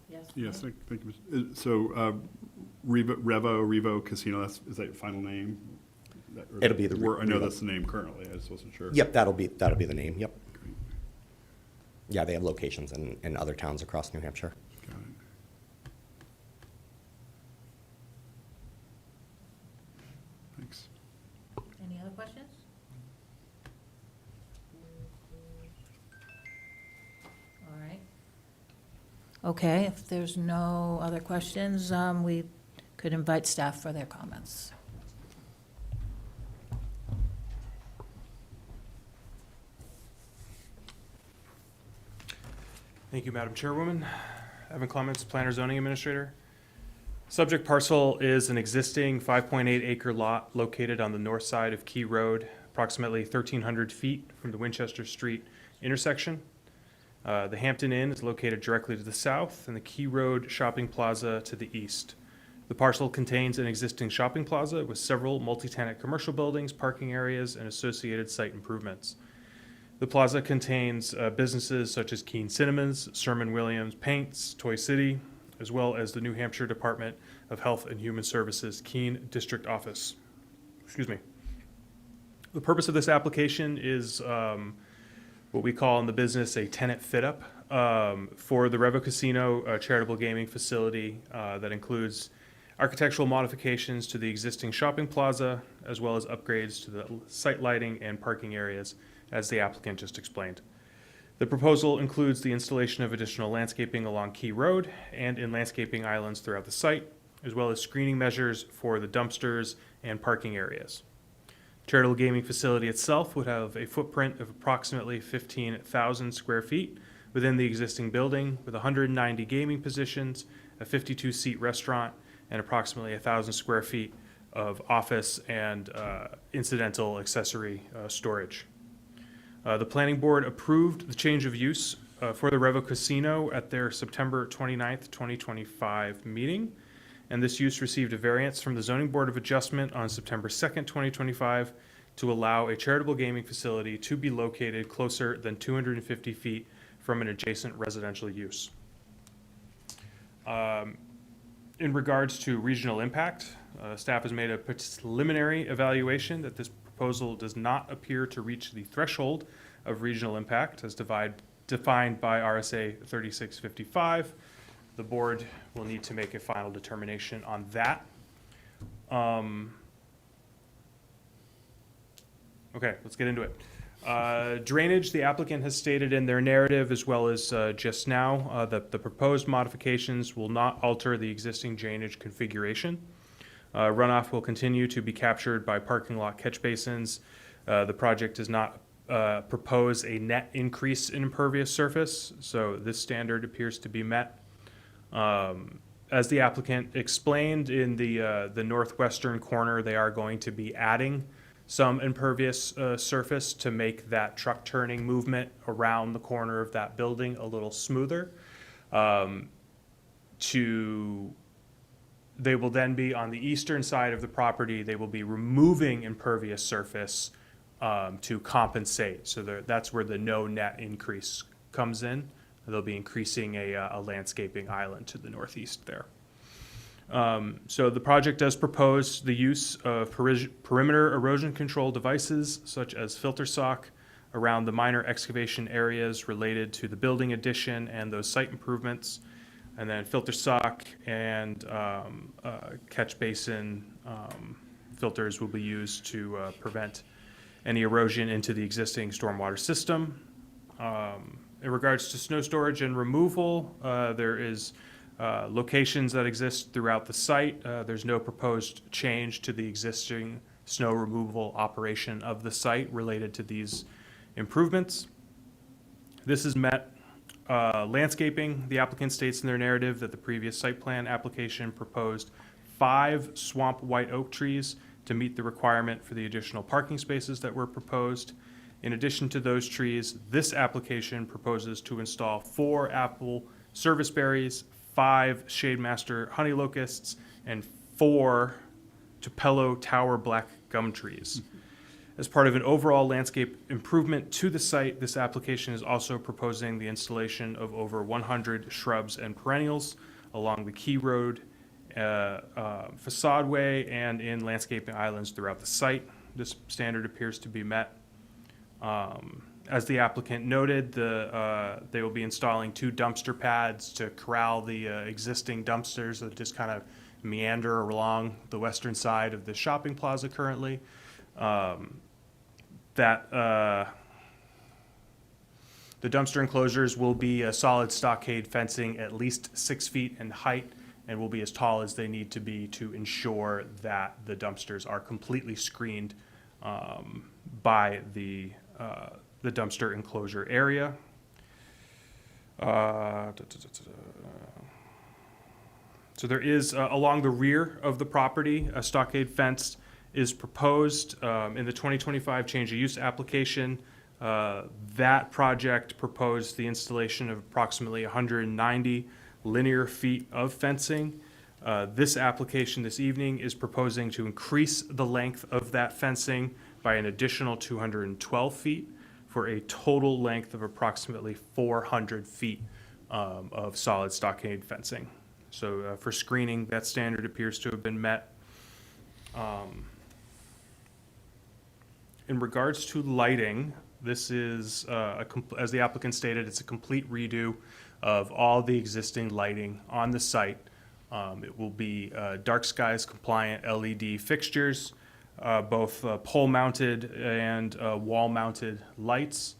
Yes. Yes, thank you. So Revo Casino, is that your final name? It'll be the I know Revo. that's the name currently, I just wasn't sure. Yep, that'll be the name, yep. Yeah, they have locations in other towns across New Hampshire. Got it. Thanks. Any other questions? All right. Okay, if there's no other questions, we could invite staff for their comments. Thank you, Madam Chairwoman. Evan Clements, Planner Zoning Administrator. Subject parcel is an existing 5.8 acre lot located on the north side of Key Road, approximately 1,300 feet from the Winchester Street intersection. The Hampton Inn is located directly to the south, and the Key Road Shopping Plaza to the east. The parcel contains an existing shopping plaza with several multi-tenant commercial buildings, parking areas, and associated site improvements. The plaza contains businesses such as Keen Cinemas, Sherman-Williams Paints, Toy City, as well as the New Hampshire Department of Health and Human Services Keene District Office. Excuse me. The purpose of this application is what we call in the business a tenant fit-up for the Revo Casino charitable gaming facility that includes architectural modifications to the existing shopping plaza, as well as upgrades to the site lighting and parking areas, as the applicant just explained. The proposal includes the installation of additional landscaping along Key Road and in landscaping islands throughout the site, as well as screening measures for the dumpsters and parking areas. Charitable gaming facility itself would have a footprint of approximately 15,000 square feet within the existing building, with 190 gaming positions, a 52-seat restaurant, and approximately 1,000 square feet of office and incidental accessory storage. The planning board approved the change of use for the Revo Casino at their September 29th, 2025 meeting, and this use received a variance from the Zoning Board of Adjustment on September 2nd, 2025, to allow a charitable gaming facility to be located closer than 250 feet from an adjacent residential use. In regards to regional impact, staff has made a preliminary evaluation that this proposal does not appear to reach the threshold of regional impact as defined by RSA 3655. The board will need to make a final determination on that. Okay, let's get into it. Drainage, the applicant has stated in their narrative as well as just now that the proposed modifications will not alter the existing drainage configuration. Runoff will continue to be captured by parking lot catch basins. The project does not propose a net increase in impervious surface, so this standard appears to be met. As the applicant explained, in the northwestern corner, they are going to be adding some impervious surface to make that truck turning movement around the corner of that building a little smoother. They will then be on the eastern side of the property, they will be removing impervious surface to compensate. So that's where the no net increase comes in. They'll be increasing a landscaping island to the northeast there. So the project does propose the use of perimeter erosion control devices such as filter sock around the minor excavation areas related to the building addition and those site improvements. And then filter sock and catch basin filters will be used to prevent any erosion into the existing stormwater system. In regards to snow storage and removal, there is locations that exist throughout the site. There's no proposed change to the existing snow removal operation of the site related to these improvements. This is met landscaping. The applicant states in their narrative that the previous site plan application proposed 5 swamp white oak trees to meet the requirement for the additional parking spaces that were proposed. In addition to those trees, this application proposes to install 4 apple serviceberries, 5 Shademaster honey locusts, and 4 Tupelo tower black gum trees. As part of an overall landscape improvement to the site, this application is also proposing the installation of over 100 shrubs and perennials along the Key Road facade way and in landscaping islands throughout the site. This standard appears to be met. As the applicant noted, they will be installing 2 dumpster pads to corral the existing dumpsters that just kind of meander along the western side of the shopping plaza currently. The dumpster enclosures will be a solid stockade fencing at least 6 feet in height and will be as tall as they need to be to ensure that the dumpsters are completely screened by the dumpster enclosure area. So there is, along the rear of the property, a stockade fence is proposed in the 2025 change of use application. That project proposed the installation of approximately 190 linear feet of fencing. This application this evening is proposing to increase the length of that fencing by an additional 212 feet for a total length of approximately 400 feet of solid stockade fencing. So for screening, that standard appears to have been met. In regards to lighting, this is, as the applicant stated, it's a complete redo of all the existing lighting on the site. It will be dark skies compliant LED fixtures, both pole mounted and wall mounted lights.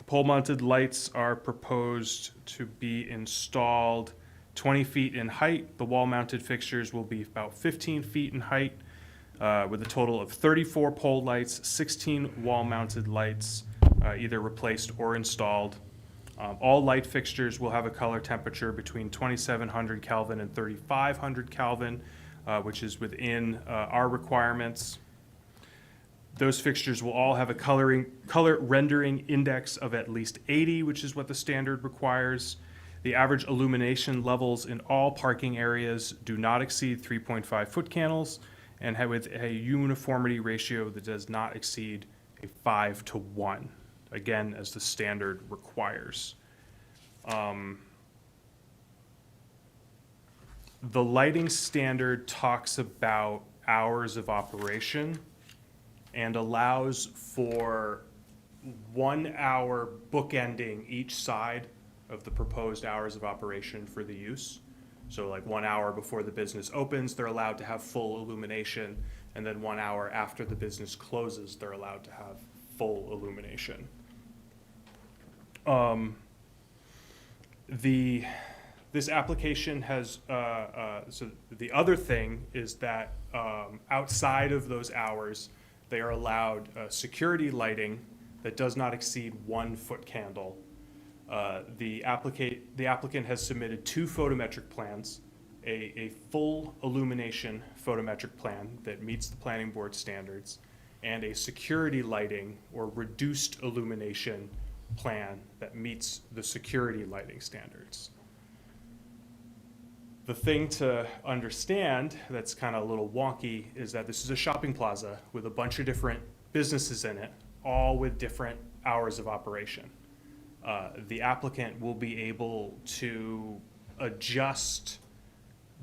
Pole-mounted lights are proposed to be installed 20 feet in height. The wall-mounted fixtures will be about 15 feet in height, with a total of 34 pole lights, 16 wall-mounted lights, either replaced or installed. All light fixtures will have a color temperature between 2700 Kelvin and 3500 Kelvin, which is within our requirements. Those fixtures will all have a color rendering index of at least 80, which is what the standard requires. The average illumination levels in all parking areas do not exceed 3.5 foot candles, and have with a uniformity ratio that does not exceed a 5:1, again, as the standard requires. The lighting standard talks about hours of operation and allows for 1 hour bookending each side of the proposed hours of operation for the use. So like 1 hour before the business opens, they're allowed to have full illumination, and then 1 hour after the business closes, they're allowed to have full illumination. This application has, so the other thing is that outside of those hours, they are allowed security lighting that does not exceed 1 foot candle. The applicant has submitted 2 photometric plans, a full illumination photometric plan that meets the planning board standards, and a security lighting or reduced illumination plan that meets the security lighting standards. The thing to understand that's kind of a little wonky is that this is a shopping plaza with a bunch of different businesses in it, all with different hours of operation. The applicant will be able to adjust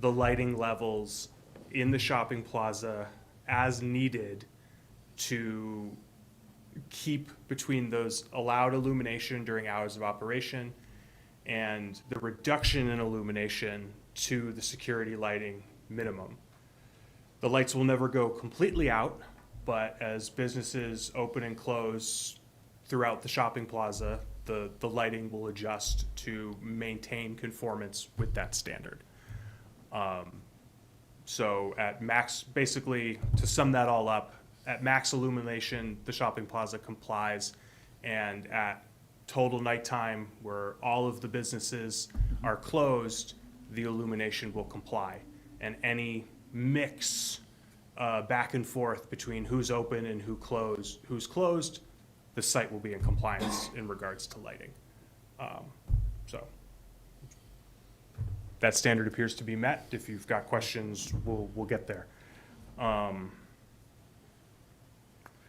the lighting levels in the shopping plaza as needed to keep between those allowed illumination during hours of operation and the reduction in illumination to the security lighting minimum. The lights will never go completely out, but as businesses open and close throughout the shopping plaza, the lighting will adjust to maintain conformance with that standard. So at max, basically, to sum that all up, at max illumination, the shopping plaza complies, and at total nighttime, where all of the businesses are closed, the illumination will comply. And any mix back and forth between who's open and who's closed, the site will be in compliance in regards to lighting. So that standard appears to be met. If you've got questions, we'll get there.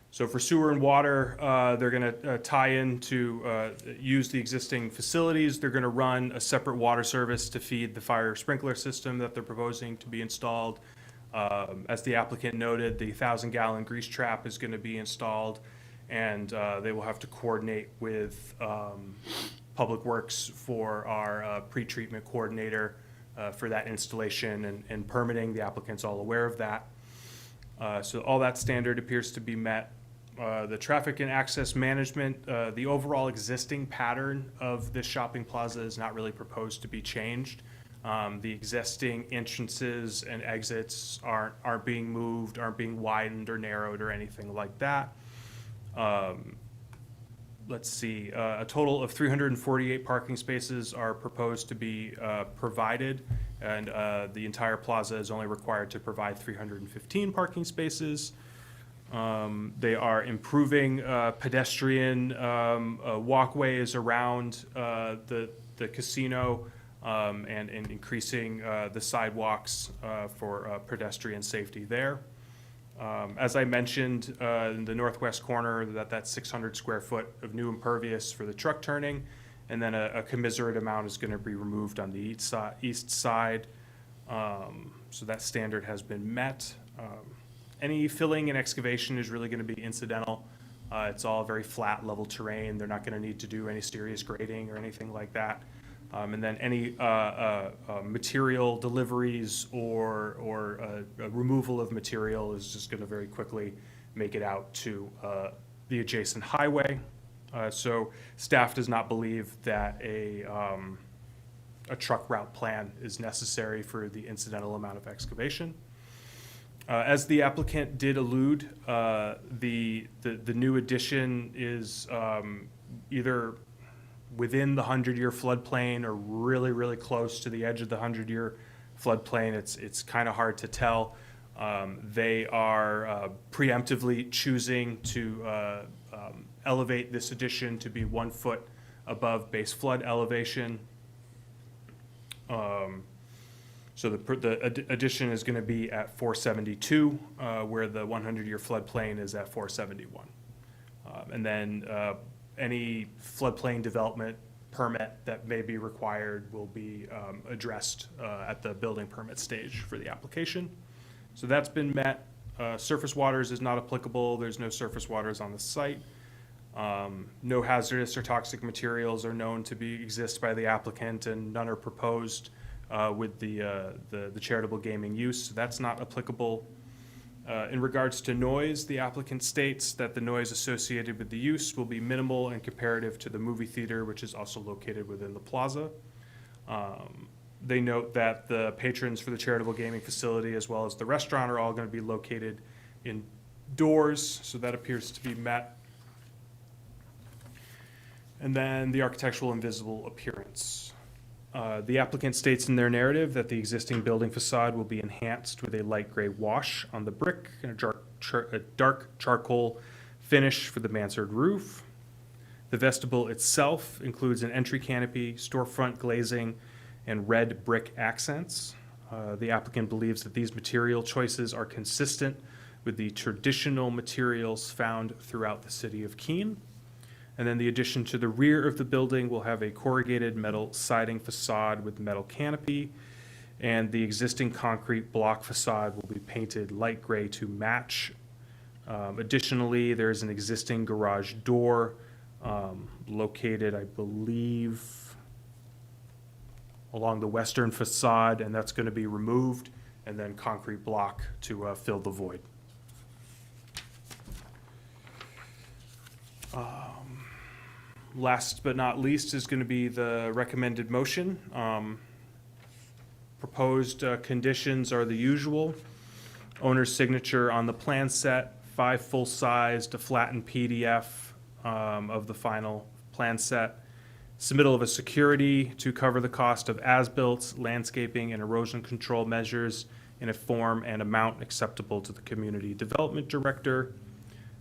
So for sewer and water, they're gonna tie in to use the existing facilities. They're gonna run a separate water service to feed the fire sprinkler system that they're proposing to be installed. As the applicant noted, the 1,000-gallon grease trap is gonna be installed, and they will have to coordinate with Public Works for our pre-treatment coordinator for that installation and permitting. The applicant's all aware of that. So all that standard appears to be met. The traffic and access management, the overall existing pattern of this shopping plaza is not really proposed to be changed. The existing entrances and exits aren't being moved, aren't being widened or narrowed or anything like that. Let's see, a total of 348 parking spaces are proposed to be provided, and the entire plaza is only required to provide 315 parking spaces. They are improving pedestrian walkways around the casino and increasing the sidewalks for pedestrian safety there. As I mentioned, in the northwest corner, that's 600 square foot of new impervious for the truck turning, and then a commiserate amount is going to be removed on the east side. So that standard has been met. Any filling and excavation is really going to be incidental. It's all very flat, level terrain. They're not going to need to do any serious grading or anything like that. And then any material deliveries or removal of material is just going to very quickly make it out to the adjacent highway. So staff does not believe that a truck route plan is necessary for the incidental amount of excavation. As the applicant did allude, the new addition is either within the 100-year floodplain or really, really close to the edge of the 100-year floodplain. It's kind of hard to tell. They are preemptively choosing to elevate this addition to be 1 foot above base flood elevation. So the addition is going to be at 472, where the 100-year floodplain is at 471. And then any floodplain development permit that may be required will be addressed at the building permit stage for the application. So that's been met. Surface waters is not applicable. There's no surface waters on the site. No hazardous or toxic materials are known to exist by the applicant, and none are proposed with the charitable gaming use. So that's not applicable. In regards to noise, the applicant states that the noise associated with the use will be minimal and comparative to the movie theater, which is also located within the plaza. They note that the patrons for the charitable gaming facility as well as the restaurant are all going to be located indoors, so that appears to be met. And then the architectural and visible appearance. The applicant states in their narrative that the existing building facade will be enhanced with a light gray wash on the brick and a dark charcoal finish for the mansard roof. The vestibule itself includes an entry canopy, storefront glazing, and red brick accents. The applicant believes that these material choices are consistent with the traditional materials found throughout the city of Keene. And then the addition to the rear of the building will have a corrugated metal siding facade with metal canopy, and the existing concrete block facade will be painted light gray to match. Additionally, there's an existing garage door located, I believe, along the western facade, and that's going to be removed, and then concrete block to fill the void. Last but not least is going to be the recommended motion. Proposed conditions are the usual. Owner's signature on the plan set, 5 full-sized, a flattened PDF of the final plan set. Submittal of a security to cover the cost of as-built, landscaping, and erosion control measures in a form and amount acceptable to the community development director.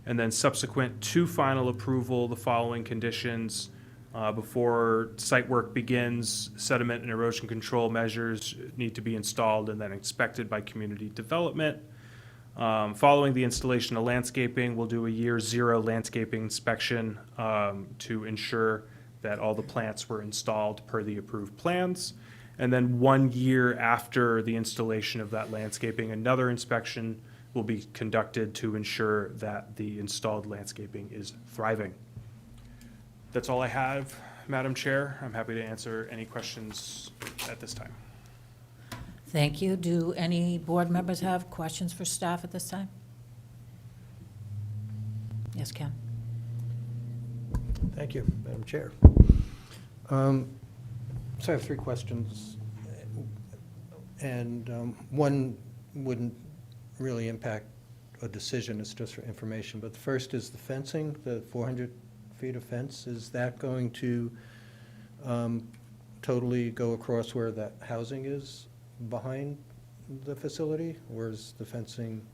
And then subsequent to final approval, the following conditions. Before site work begins, sediment and erosion control measures need to be installed and then inspected by community development. Following the installation of landscaping, we'll do a year 0 landscaping inspection to ensure that all the plants were installed per the approved plans. And then 1 year after the installation of that landscaping, another inspection will be conducted to ensure that the installed landscaping is thriving. That's all I have, Madam Chair. I'm happy to answer any questions at this time. Thank you. Do any board members have questions for staff at this time? Yes, Ken? Thank you, Madam Chair. So I have 3 questions, and one wouldn't really impact a decision, it's just for information. But the first is the fencing, the 400 feet of fence. Is that going to totally go across where that housing is behind the facility? Or is the fencing,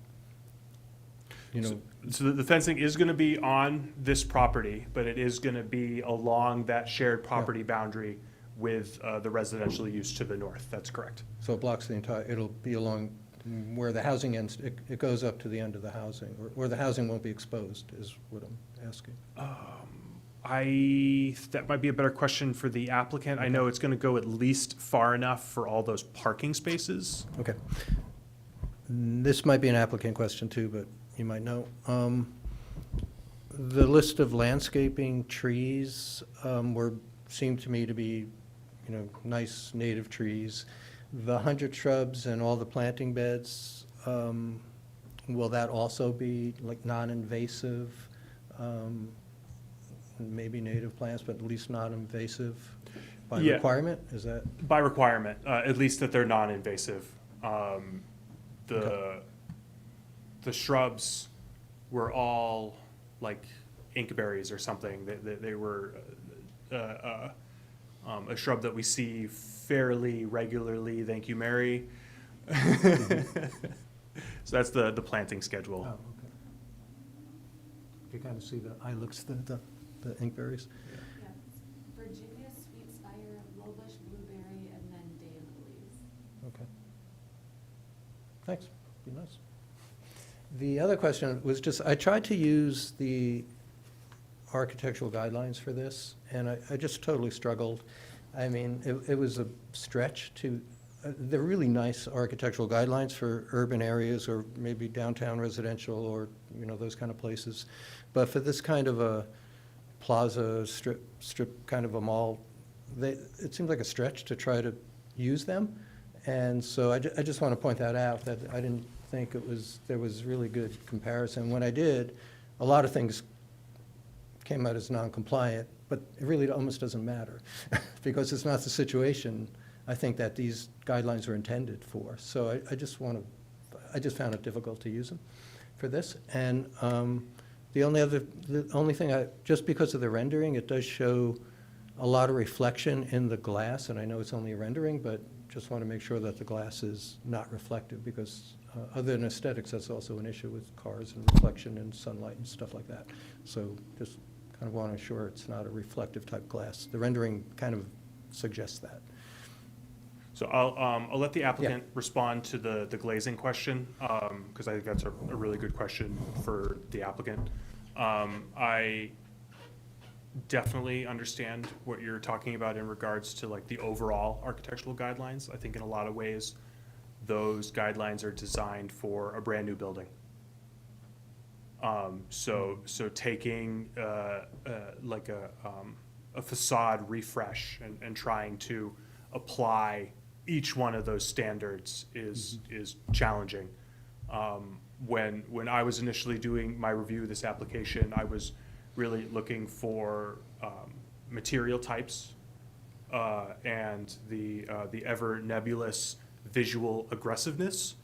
you know? So the fencing is going to be on this property, but it is going to be along that shared property boundary with the residential use to the north. That's correct. So it blocks the entire, it'll be along where the housing ends, it goes up to the end of the housing, or the housing won't be exposed, is what I'm asking. That might be a better question for the applicant. I know it's going to go at least far enough for all those parking spaces. Okay. This might be an applicant question too, but you might know. The list of landscaping trees seem to me to be, you know, nice native trees. The 100 shrubs and all the planting beds, will that also be like non-invasive? maybe native plants, but at least non-invasive by Yeah. requirement? Is that? By requirement, at least that they're non-invasive. The shrubs were all like inkberries or something. They were a shrub that we see fairly regularly. Thank you, Mary. So that's the planting schedule. Oh, okay. You kind of see the ilex, the inkberries? Yeah, Virginia sweetspire, lowbush blueberry, and then daylilies. Okay. Thanks, be nice. The other question was just, I tried to use the architectural guidelines for this, and I just totally struggled. I mean, it was a stretch to, they're really nice architectural guidelines for urban areas or maybe downtown residential or, you know, those kind of places. But for this kind of a plaza, strip kind of a mall, it seems like a stretch to try to use them. And so I just want to point that out, that I didn't think there was really good comparison. When I did, a lot of things came out as non-compliant, but it really almost doesn't matter because it's not the situation I think that these guidelines are intended for. So I just found it difficult to use them for this. And the only thing, just because of the rendering, it does show a lot of reflection in the glass, and I know it's only a rendering, but just want to make sure that the glass is not reflective, because other than aesthetics, that's also an issue with cars and reflection and sunlight and stuff like that. So just kind of want to ensure it's not a reflective type glass. The rendering kind of suggests that. So I'll let the applicant respond to the glazing question, because I think that's a really good question for the applicant. I definitely understand what you're talking about in regards to like the overall architectural guidelines. I think in a lot of ways, those guidelines are designed for a brand new building. So taking like a facade refresh and trying to apply each one of those standards is challenging. When I was initially doing my review of this application, I was really looking for material types and the ever nebulous visual aggressiveness.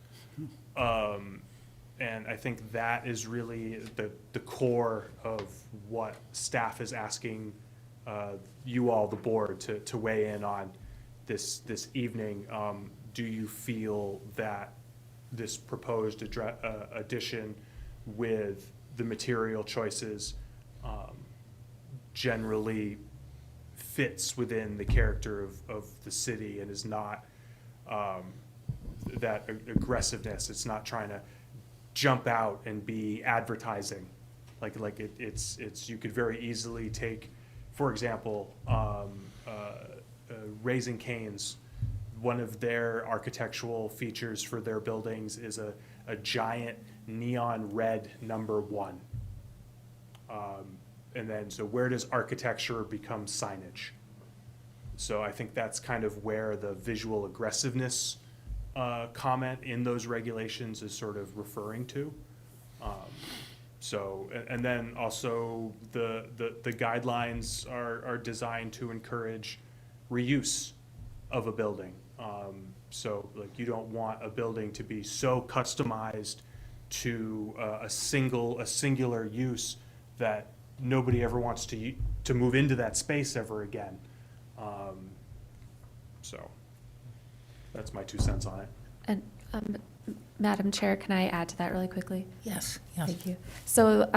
And I think that is really the core of what staff is asking you all, the board, to weigh in on this evening. Do you feel that this proposed addition with the material choices generally fits within the character of the city and is not that aggressiveness? It's not trying to jump out and be advertising. It's you could very easily take, for example, Raising Cane's. One of their architectural features for their buildings is a giant neon red number 1. And then, so where does architecture become signage? So I think that's kind of where the visual aggressiveness comment in those regulations is sort of referring to. And then also the guidelines are designed to encourage reuse of a building. So like you don't want a building to be so customized to a singular use that nobody ever wants to move into that space ever again. So that's my 2 cents on it. And Madam Chair, can I add to that really quickly? Yes. Thank you. So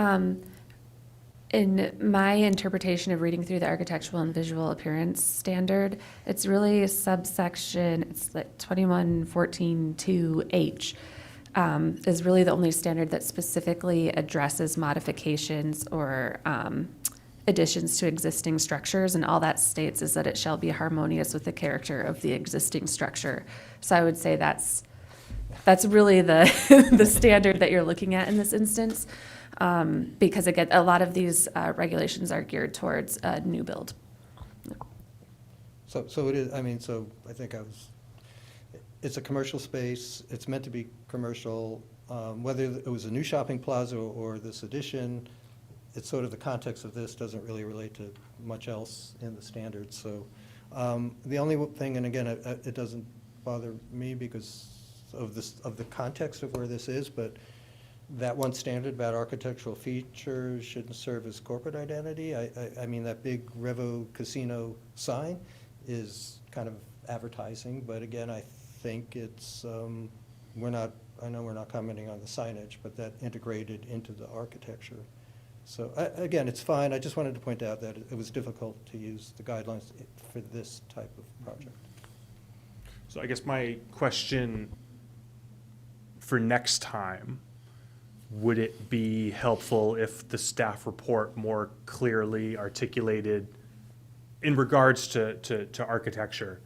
in my interpretation of reading through the architectural and visual appearance standard, it's really subsection, it's like 2114-2H, is really the only standard that specifically addresses modifications or additions to existing structures, and all that states is that it shall be harmonious with the character of the existing structure. So I would say that's really the the standard that you're looking at in this instance, because again, a lot of these regulations are geared towards a new build. So it is, I mean, so I think it's a commercial space, it's meant to be commercial, whether it was a new shopping plaza or this addition, it's sort of the context of this doesn't really relate to much else in the standards, so. The only thing, and again, it doesn't bother me because of the context of where this is, but that one standard about architectural features shouldn't serve as corporate identity. I mean, that big Revo Casino sign is kind of advertising, but again, I think it's, I know we're not commenting on the signage, but that integrated into the architecture. So, again, it's fine. I just wanted to point out that it was difficult to use the guidelines for this type of project. So I guess my question for next time, would it be helpful if the staff report more clearly articulated in regards to architecture,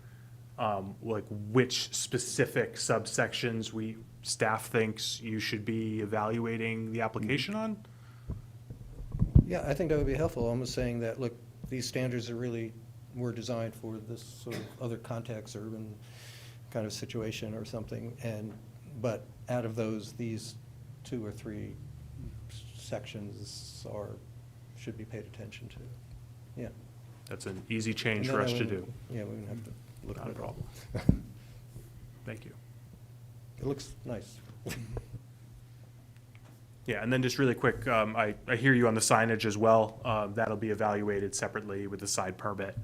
like which specific subsections staff thinks you should be evaluating the application on? Yeah, I think that would be helpful, almost saying that, look, these standards were designed for this sort of other context, urban kind of situation or something, but out of those, these 2 or 3 sections should be paid attention to. Yeah. That's an easy change And for then us I to wouldn't- do. Yeah, we wouldn't have to look Not at a it. problem. Thank you. It looks nice. Yeah, and then just really quick, I hear you on the signage as well. That'll be evaluated separately with the side permit.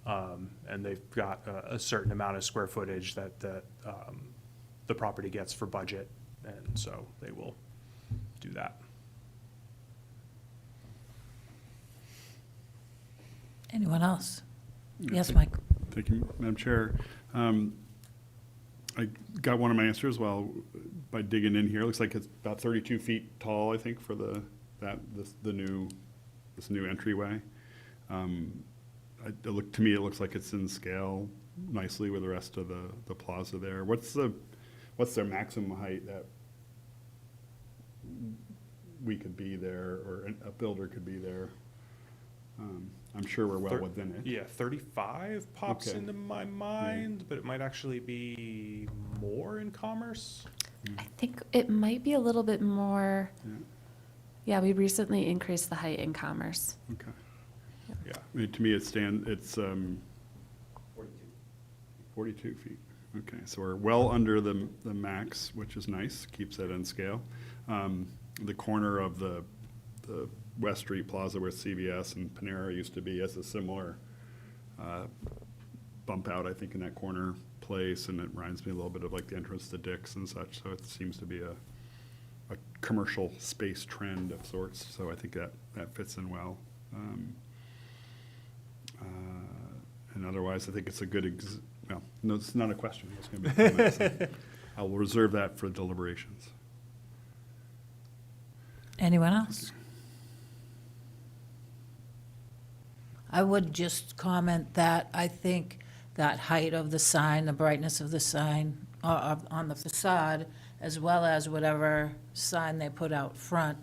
And they've got a certain amount of square footage that the property gets for budget, and so they will do that. Anyone else? Yeah, Yes, thank- Mike? Thank you, Madam Chair. I got one of my answers while by digging in here. It looks like it's about 32 feet tall, I think, for this new entryway. To me, it looks like it's in scale nicely with the rest of the plaza there. What's their maximum height that we could be there, or a builder could be there? I'm sure we're well within it. Yeah, 35 pops Okay. into my mind, but it might actually be more in Commerce. I think it might be a little bit more, Yeah. yeah, we recently increased the height in Commerce. Okay. Yeah. I mean, to me, it's 42 feet. Okay, so we're well under the max, which is nice, keeps that in scale. The corner of the West Street Plaza where CVS and Panera used to be has a similar bump out, I think, in that corner place, and it reminds me a little bit of like the entrance to Dick's and such, so it seems to be a commercial space trend of sorts, so I think that fits in well. And otherwise, I think it's a good, well, no, it's not a question, it's going to be a comment, so I will reserve that for deliberations. Anyone else? I would just comment that I think that height of the sign, the brightness of the sign on the facade, as well as whatever sign they put out front,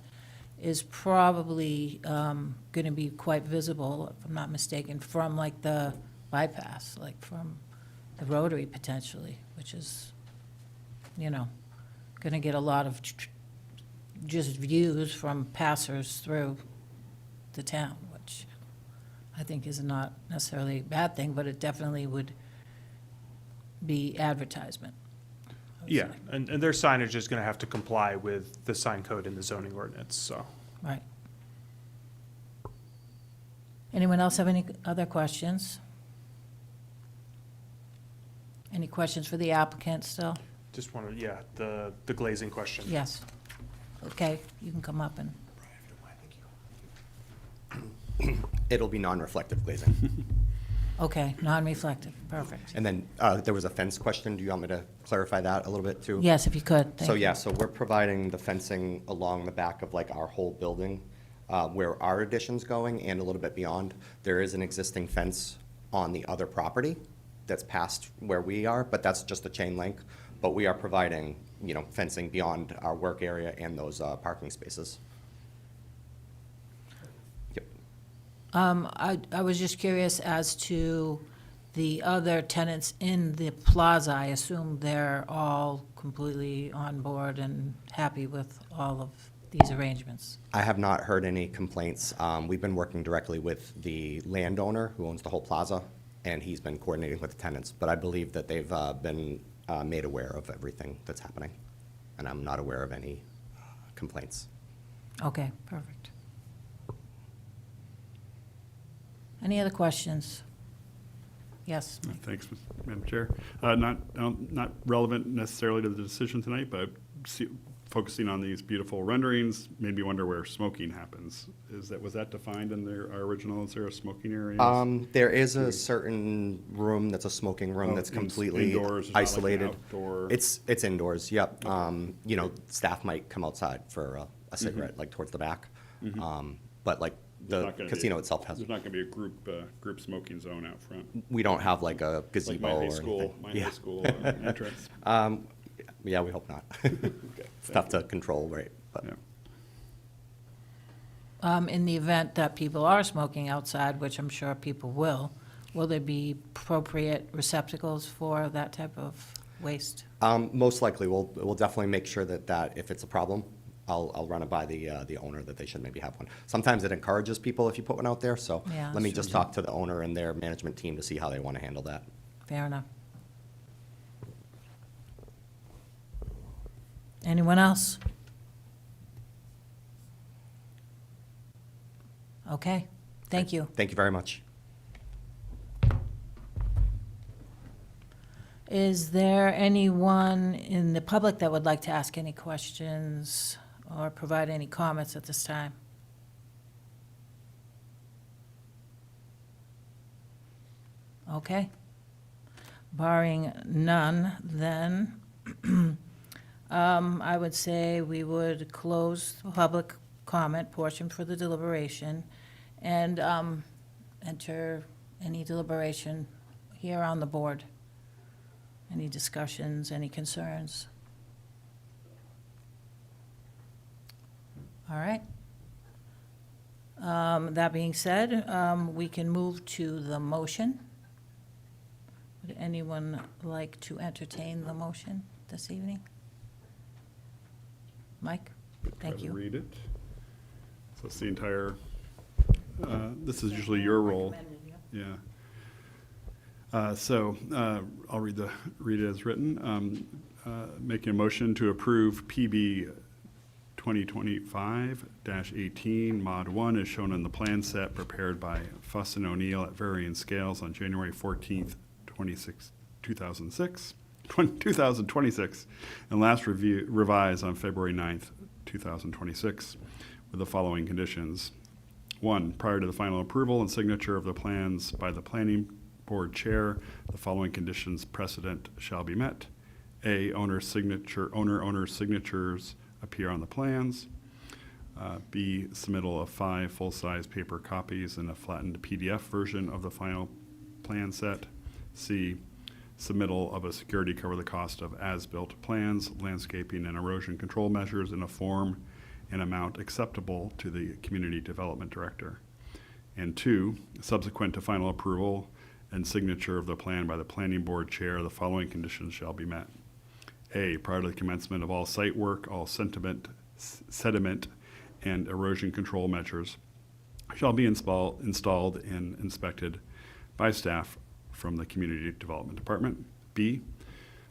is probably going to be quite visible, if I'm not mistaken, from like the bypass, like from the Rotary potentially, which is, going to get a lot of just views from passers through the town, which I think is not necessarily a bad thing, but it definitely would be advertisement. I would Yeah, say. and their signage is gonna have to comply with the sign code and the zoning ordinance, so. Right. Anyone else have any other questions? Any questions for the applicant still? Just wanted, yeah, the glazing question. Yes. Okay, you can come up and, It'll be non-reflective glazing. okay, non-reflective, perfect. And then there was a fence question. Do you want me to clarify that a little bit too? Yes, if you could, thank So, you. yeah, so we're providing the fencing along the back of like our whole building, where our addition's going and a little bit beyond. There is an existing fence on the other property that's past where we are, but that's just a chain link. But we are providing, fencing beyond our work area and those parking spaces. Yep. I was just curious as to the other tenants in the plaza. I assume they're all completely on board and happy with all of these arrangements? I have not heard any complaints. We've been working directly with the landowner who owns the whole plaza, and he's been coordinating with the tenants. But I believe that they've been made aware of everything that's happening, and I'm not aware of any complaints. Okay, perfect. Any other questions? Yes, Mike. Thanks, Madam Chair. Not relevant necessarily to the decision tonight, but focusing on these beautiful renderings, made me wonder where smoking happens. Was that defined in our original? Is there a smoking area? There is a certain room that's a smoking room Oh, that's it's completely indoors, it's not like an isolated. outdoor- It's indoors, yep. You know, staff might come outside for a cigarette, like towards the back. But like There's the not gonna be- casino itself has, There's not going to be a group smoking zone out front, we don't have like a like gazebo my or high anything. school, Yeah. entrance. Yeah, we hope not. It's tough to control, right? But Yeah. In the event that people are smoking outside, which I'm sure people will there be appropriate receptacles for that type of waste? most likely, we'll definitely make sure that if it's a problem, I'll run it by the owner that they should maybe have one. Sometimes it encourages people if you put one out there, so Yeah, let me that's just talk to the owner and their management team to see how they want to handle that. Fair enough. Anyone else? Okay, thank you. Thank you very much. Is there anyone in the public that would like to ask any questions or provide any comments at this time? Okay. Barring none, then I would say we would close the public comment portion for the deliberation and enter any deliberation here on the board. Any discussions, any concerns? All right. That being said, we can move to the motion. Would anyone like to entertain the motion this evening? Mike? Thank Try to you. read it. So it's the entire, this is usually your role. Yeah. I'll read it as written. Making a motion to approve PB 2025-18 Mod 1 is shown in the plan set prepared by Fuss and O'Neill at varying scales on January 14th, 2026, and last revised on February 9th, 2026, with the following conditions. 1, prior to the final approval and signature of the plans by the planning board chair, the following conditions precedent shall be met. A, owner's signatures appear on the plans. B, submittal of 5 full-size paper copies and a flattened PDF version of the final plan set. C, submittal of a security cover the cost of as-built plans, landscaping, and erosion control measures in a form and amount acceptable to the community development director. And 2, subsequent to final approval and signature of the plan by the planning board chair, the following conditions shall be met. A, prior to the commencement of all site work, all sediment and erosion control measures shall be installed and inspected by staff from the Community Development Department. B,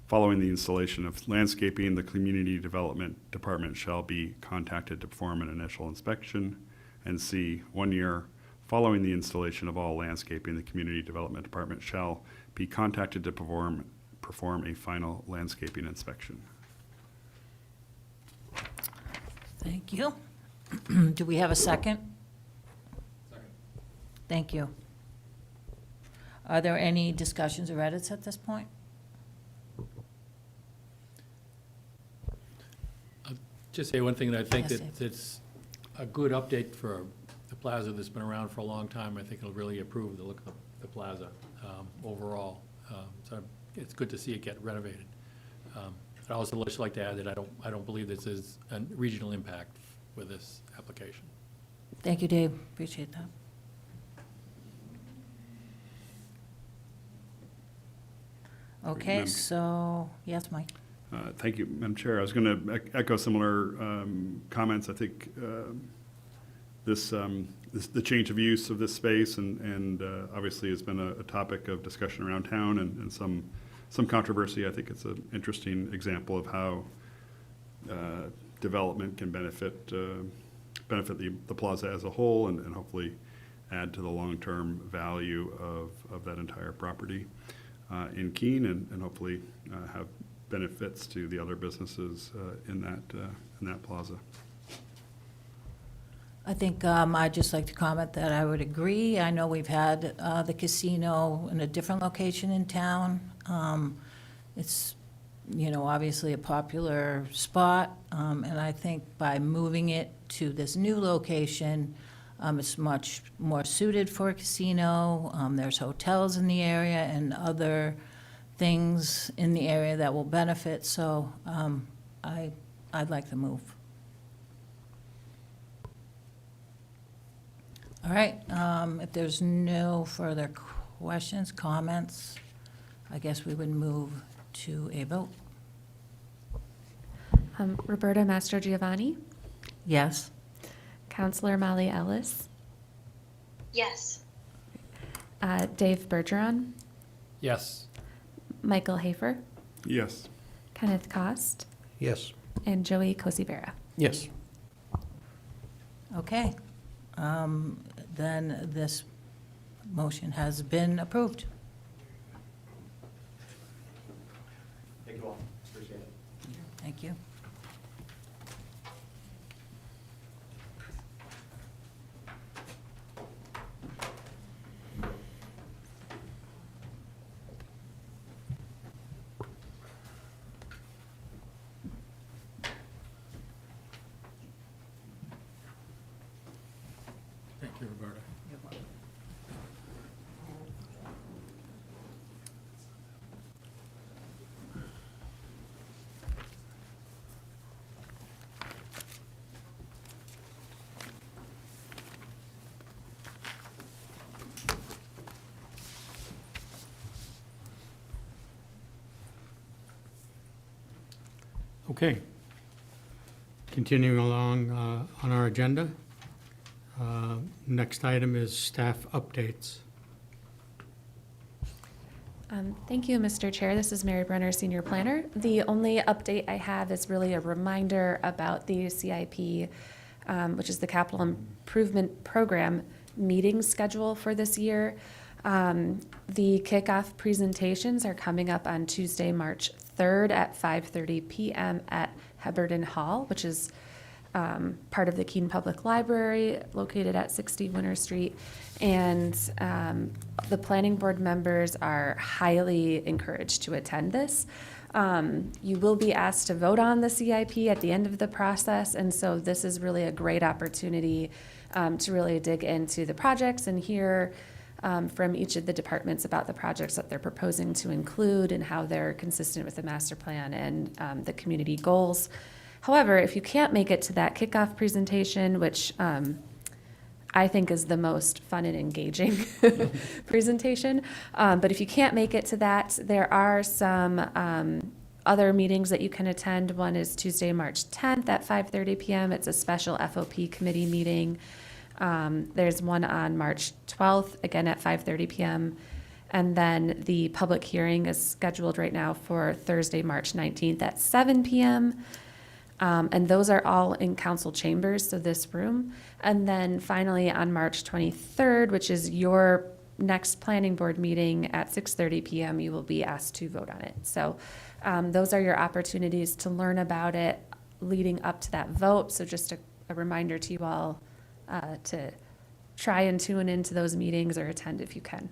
following the installation of landscaping, the Community Development Department shall be contacted to perform an initial inspection. And C, 1 year following the installation of all landscaping, the Community Development Department shall be contacted to perform a final landscaping inspection. Thank you. Do we have a second? Second. Thank you. Are there any discussions or edits at this point? Just say one thing, that I think Yes, that Dave. it's a good update for the plaza that's been around for a long time. I think it'll really improve the look of the plaza overall. So it's good to see it get renovated. I'd also just like to add that I don't believe this is a regional impact with this application. Thank you, Dave. Appreciate that. Okay, Madam- so, yes, Mike? Thank you, Madam Chair. I was going to echo similar comments. I think the change of use of this space and obviously has been a topic of discussion around town and some controversy. I think it's an interesting example of how development can benefit the plaza as a whole and hopefully add to the long-term value of that entire property in Keene and hopefully have benefits to the other businesses in that plaza. I think I'd just like to comment that I would agree. I know we've had the casino in a different location in town. It's, obviously a popular spot, and I think by moving it to this new location, it's much more suited for a casino. There's hotels in the area and other things in the area that will benefit, so I'd like the move. All right, if there's no further questions, comments, I guess we would move to a vote. Roberta Mastro Giovanni, Yes? Counselor Molly Ellis, Yes. Dave Bergeron, Yes. Michael Hafer, Yes. Kenneth Cost, Yes. and Joey Cosivera. Yes. Okay. Then this motion has been approved. Thank you all. Appreciate it. Thank you. Thank you, Roberta. Okay. Continuing along on our agenda. Next item is staff updates. Thank you, Mr. Chair. This is Mary Brenner, Senior Planner. The only update I have is really a reminder about the CIP, which is the Capital Improvement Program meeting schedule for this year. The kickoff presentations are coming up on Tuesday, March 3rd at 5:30 p.m. at Heberden Hall, which is part of the Keene Public Library located at 60 Winter Street. And the planning board members are highly encouraged to attend this. You will be asked to vote on the CIP at the end of the process, and so this is really a great opportunity to really dig into the projects and hear from each of the departments about the projects that they're proposing to include and how they're consistent with the master plan and the community goals. However, if you can't make it to that kickoff presentation, which I think is the most fun and engaging presentation, but if you can't make it to that, there are some other meetings that you can attend. One is Tuesday, March 10th at 5:30 p.m. It's a special FOP committee meeting. There's one on March 12th, again at 5:30 p.m. And then the public hearing is scheduled right now for Thursday, March 19th at 7 p.m. And those are all in council chambers, so this room. And then finally on March 23rd, which is your next planning board meeting at 6:30 p.m., you will be asked to vote on it. So those are your opportunities to learn about it leading up to that vote. So just a reminder to you all to try and tune into those meetings or attend if you can.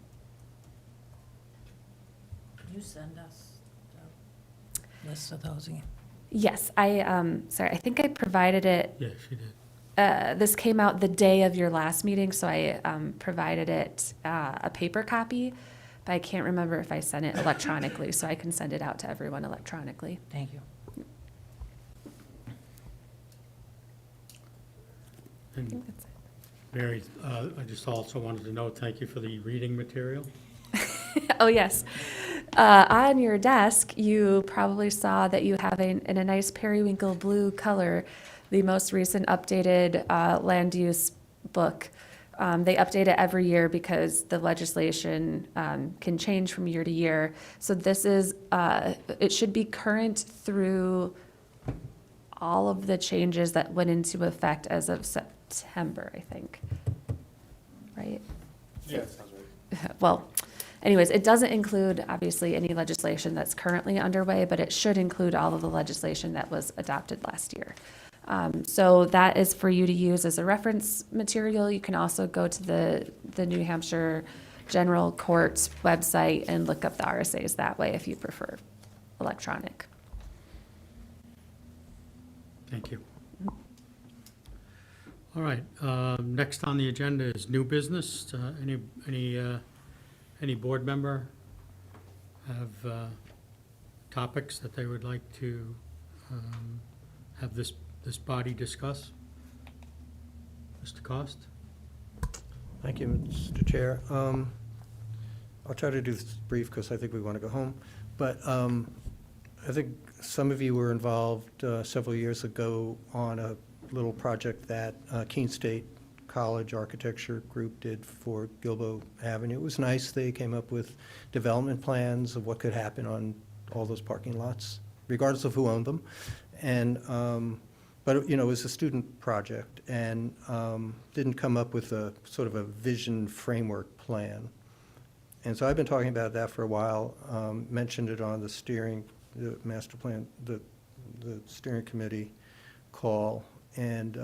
Can you send us the list of those again? Yes, I think I provided it. Yeah, she did. This came out the day of your last meeting, so I provided it a paper copy, but I can't remember if I sent it electronically, so I can send it out to everyone electronically. Thank you. I And think that's it. Mary, I just also wanted to note, thank you for the reading material. Oh, yes. On your desk, you probably saw that you have in a nice periwinkle blue color, the most recent updated land use book. They update it every year because the legislation can change from year to year. So this is, it should be current through all of the changes that went into effect as of September, I think. Right? Yeah, sounds right. Well, anyways, it doesn't include, obviously, any legislation that's currently underway, but it should include all of the legislation that was adopted last year. So that is for you to use as a reference material. You can also go to the New Hampshire General Court's website and look up the RSAs that way if you prefer electronic. Thank you. All right, next on the agenda is new business. Any board member have topics that they would like to have this body discuss? Mr. Cost? Thank you, Mr. Chair. I'll try to do this brief because I think we want to go home. But I think some of you were involved several years ago on a little project that Keene State College Architecture Group did for Gilboa Avenue. It was nice. They came up with development plans of what could happen on all those parking lots, regardless of who owned them. And but, you know, it was a student project and didn't come up with a sort of a vision framework plan. And so I've been talking about that for a while, mentioned it on the master plan, the steering committee call. And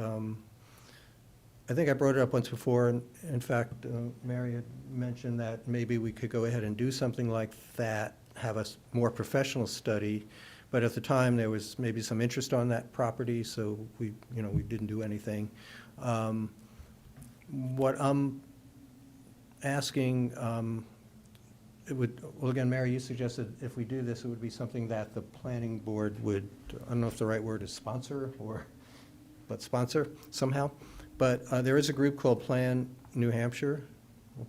I think I brought it up once before. And in fact, Mary had mentioned that maybe we could go ahead and do something like that, have a more professional study. But at the time, there was maybe some interest on that property, so we didn't do anything. What I'm asking, well, again, Mary, you suggested if we do this, it would be something that the planning board would, I don't know if the right word is sponsor, but sponsor somehow. But there is a group called Plan New Hampshire,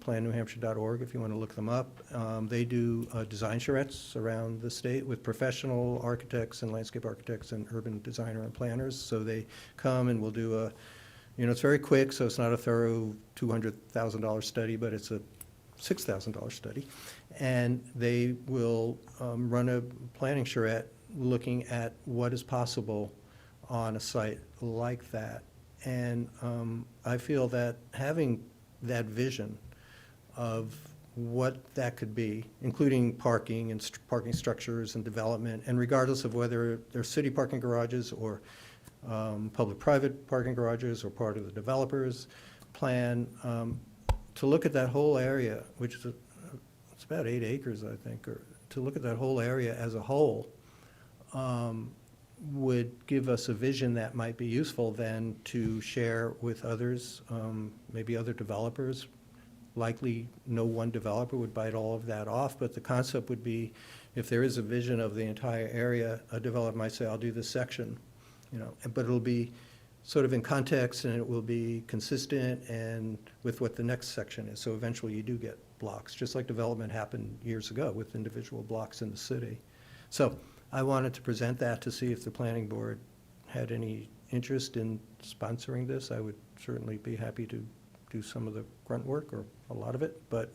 plannewhampshire.org if you want to look them up. They do design charrettes around the state with professional architects and landscape architects and urban designer and planners. So they come and we'll do it's very quick, so it's not a thorough $200,000 study, but it's a $6,000 study. And they will run a planning charrette looking at what is possible on a site like that. And I feel that having that vision of what that could be, including parking and parking structures and development, and regardless of whether they're city parking garages or public-private parking garages or part of the developer's plan, to look at that whole area, which is it's about 8 acres, I think, or to look at that whole area as a whole, would give us a vision that might be useful then to share with others, maybe other developers. Likely no one developer would bite all of that off, but the concept would be if there is a vision of the entire area, a developer might say, I'll do this section, but it'll be sort of in context and it will be consistent and with what the next section is. So eventually you do get blocks, just like development happened years ago with individual blocks in the city. So I wanted to present that to see if the planning board had any interest in sponsoring this. I would certainly be happy to do some of the grunt work or a lot of it, but,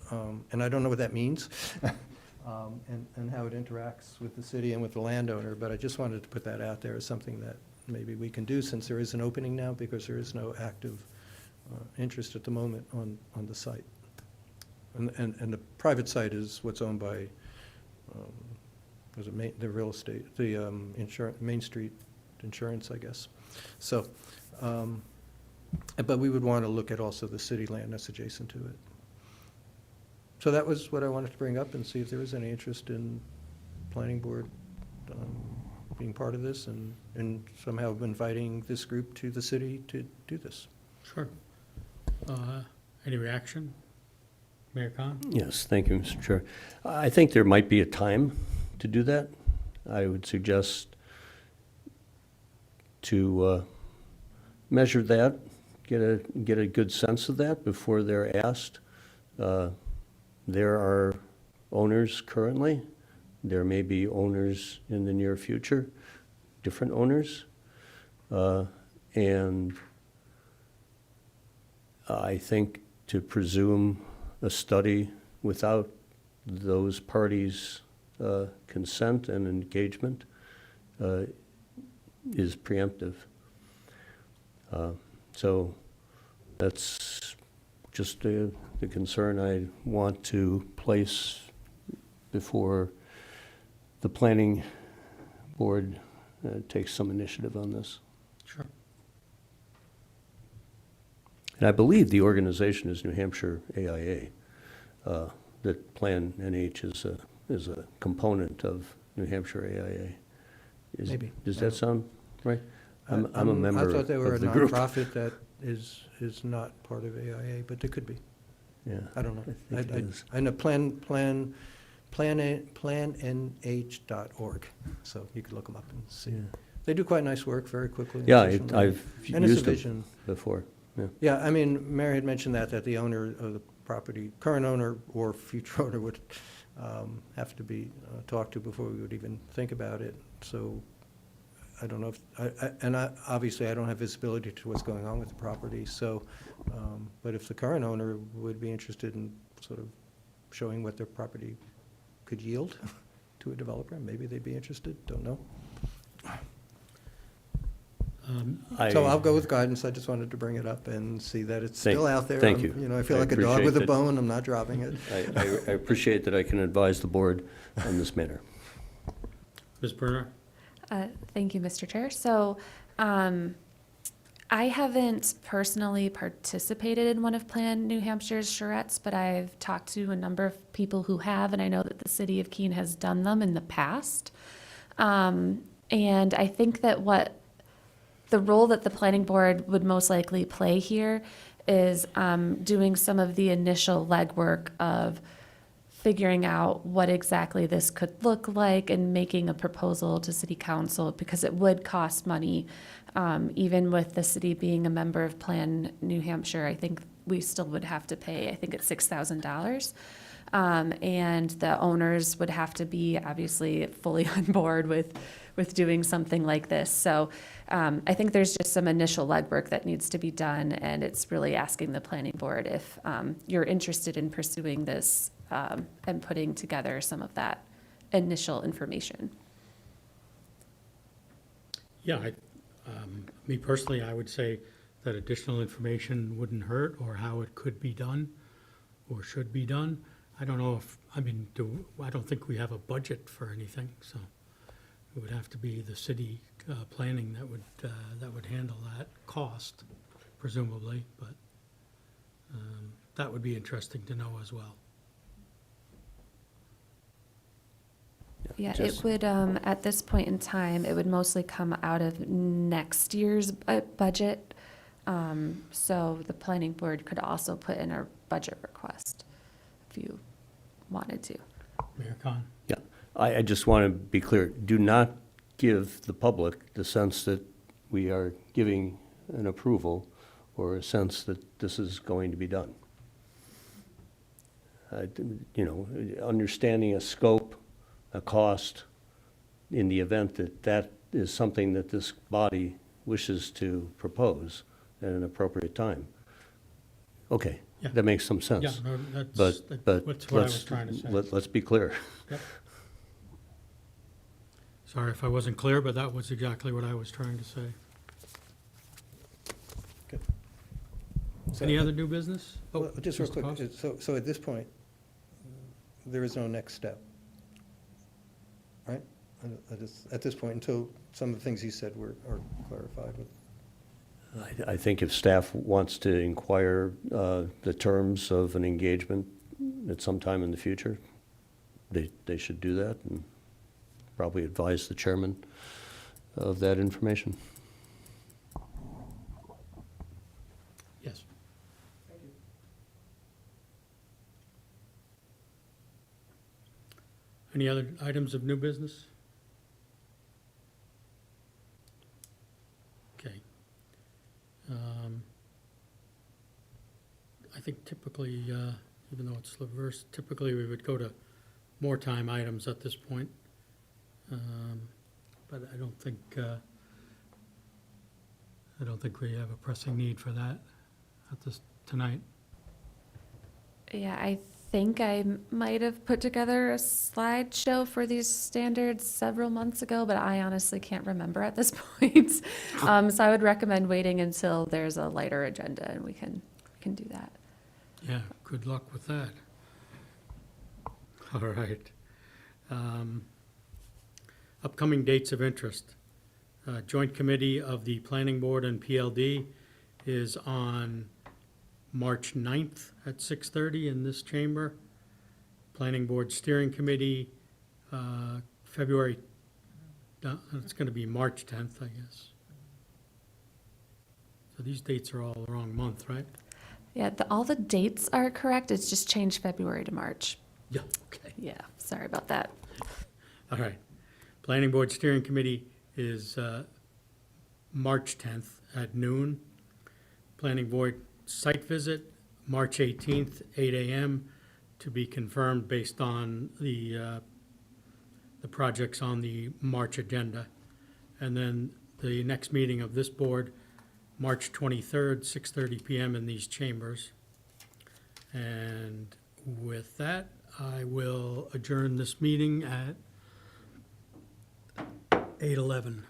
and I don't know what that means and how it interacts with the city and with the landowner, but I just wanted to put that out there as something that maybe we can do since there is an opening now because there is no active interest at the moment on the site. And the private site is what's owned by the real estate, the Main Street Insurance, I guess. So, but we would want to look at also the city land that's adjacent to it. So that was what I wanted to bring up and see if there was any interest in planning board being part of this and somehow inviting this group to the city to do this. Sure. Any reaction? Mayor Khan? Yes, thank you, Mr. Chair. I think there might be a time to do that. I would suggest to measure that, get a good sense of that before they're asked. There are owners currently. There may be owners in the near future, different owners. And I think to presume a study without those parties' consent and engagement is preemptive. So that's just the concern I want to place before the planning board takes some initiative on this. Sure. And I believe the organization is New Hampshire AIA, that Plan NH is a component of New Hampshire AIA. Maybe. Does that sound right? I'm a member I thought they were a of the group. nonprofit that is not part of AIA, but they could be. Yeah. I don't know. I think it is. I know plannh.org, so you could look them up and see. Yeah. They do quite nice work very quickly. and Yeah, efficiently. I've And it's a used them vision. before, yeah. Yeah, I mean, Mary had mentioned that the owner of the property, current owner or future owner would have to be talked to before we would even think about it. So I don't know if, obviously I don't have visibility to what's going on with the property, so, but if the current owner would be interested in sort of showing what their property could yield to a developer, maybe they'd be interested, don't know. So I'll go with guidance, I just wanted to bring it up and see that it's still out there. Thank you. You know, I feel I like a dog appreciate with a that. bone, I'm not dropping it. I appreciate that I can advise the board on this matter. Ms. Brunner? Thank you, Mr. Chair. So I haven't personally participated in one of Plan New Hampshire's charrettes, but I've talked to a number of people who have, and I know that the city of Keene has done them in the past. And I think that the role that the planning board would most likely play here is doing some of the initial legwork of figuring out what exactly this could look like and making a proposal to city council, because it would cost money. Even with the city being a member of Plan New Hampshire, I think we still would have to pay, I think it's $6,000. And the owners would have to be obviously fully on board with doing something like this. So I think there's just some initial legwork that needs to be done, and it's really asking the planning board if you're interested in pursuing this and putting together some of that initial information. Yeah, me personally, I would say that additional information wouldn't hurt, or how it could be done or should be done. I don't know if, I don't think we have a budget for anything, so it would have to be the city planning that would handle that cost, presumably, but that would be interesting to know as well. Yeah, it Just- would, at this point in time, it would mostly come out of next year's budget. So the planning board could also put in a budget request if you wanted to. Mayor Khan? Yeah, I just want to be clear, do not give the public the sense that we are giving an approval or a sense that this is going to be done. You know, understanding a scope, a cost, in the event that that is something that this body wishes to propose at an appropriate time. Okay, Yeah. that makes some sense. Yeah, no, that's But what I was let's, trying to say. let's be clear. Yep. Sorry if I wasn't clear, but that was exactly what I was trying to say. So- Any other new business? Oh, Well, just real Mr. quick, Cost? so at this point, there is no next step, right? At this point, until some of the things you said are clarified with. I think if staff wants to inquire the terms of an engagement at some time in the future, they should do that and probably advise the chairman of that information. Yes. Any other items of new business? Okay. I think typically, even though it's reversed, typically we would go to more time items at this point. But I don't think we have a pressing need for that tonight. Yeah, I think I might have put together a slideshow for these standards several months ago, but I honestly can't remember at this point. So I would recommend waiting until there's a lighter agenda and we can do that. Yeah, good luck with that. All right. Upcoming dates of interest. Joint Committee of the Planning Board and PLD is on March 9th at 6:30 in this chamber. Planning Board Steering Committee, February, it's going to be March 10th, I guess. So these dates are all the wrong month, right? Yeah, all the dates are correct. It's just changed February to March. Yeah, okay. Yeah, sorry about that. All right. Planning Board Steering Committee is March 10th at noon. Planning Board Site Visit, March 18th, 8 a.m., to be confirmed based on the projects on the March agenda. And then the next meeting of this board, March 23rd, 6:30 p.m. in these chambers. And with that, I will adjourn this meeting at 8:11.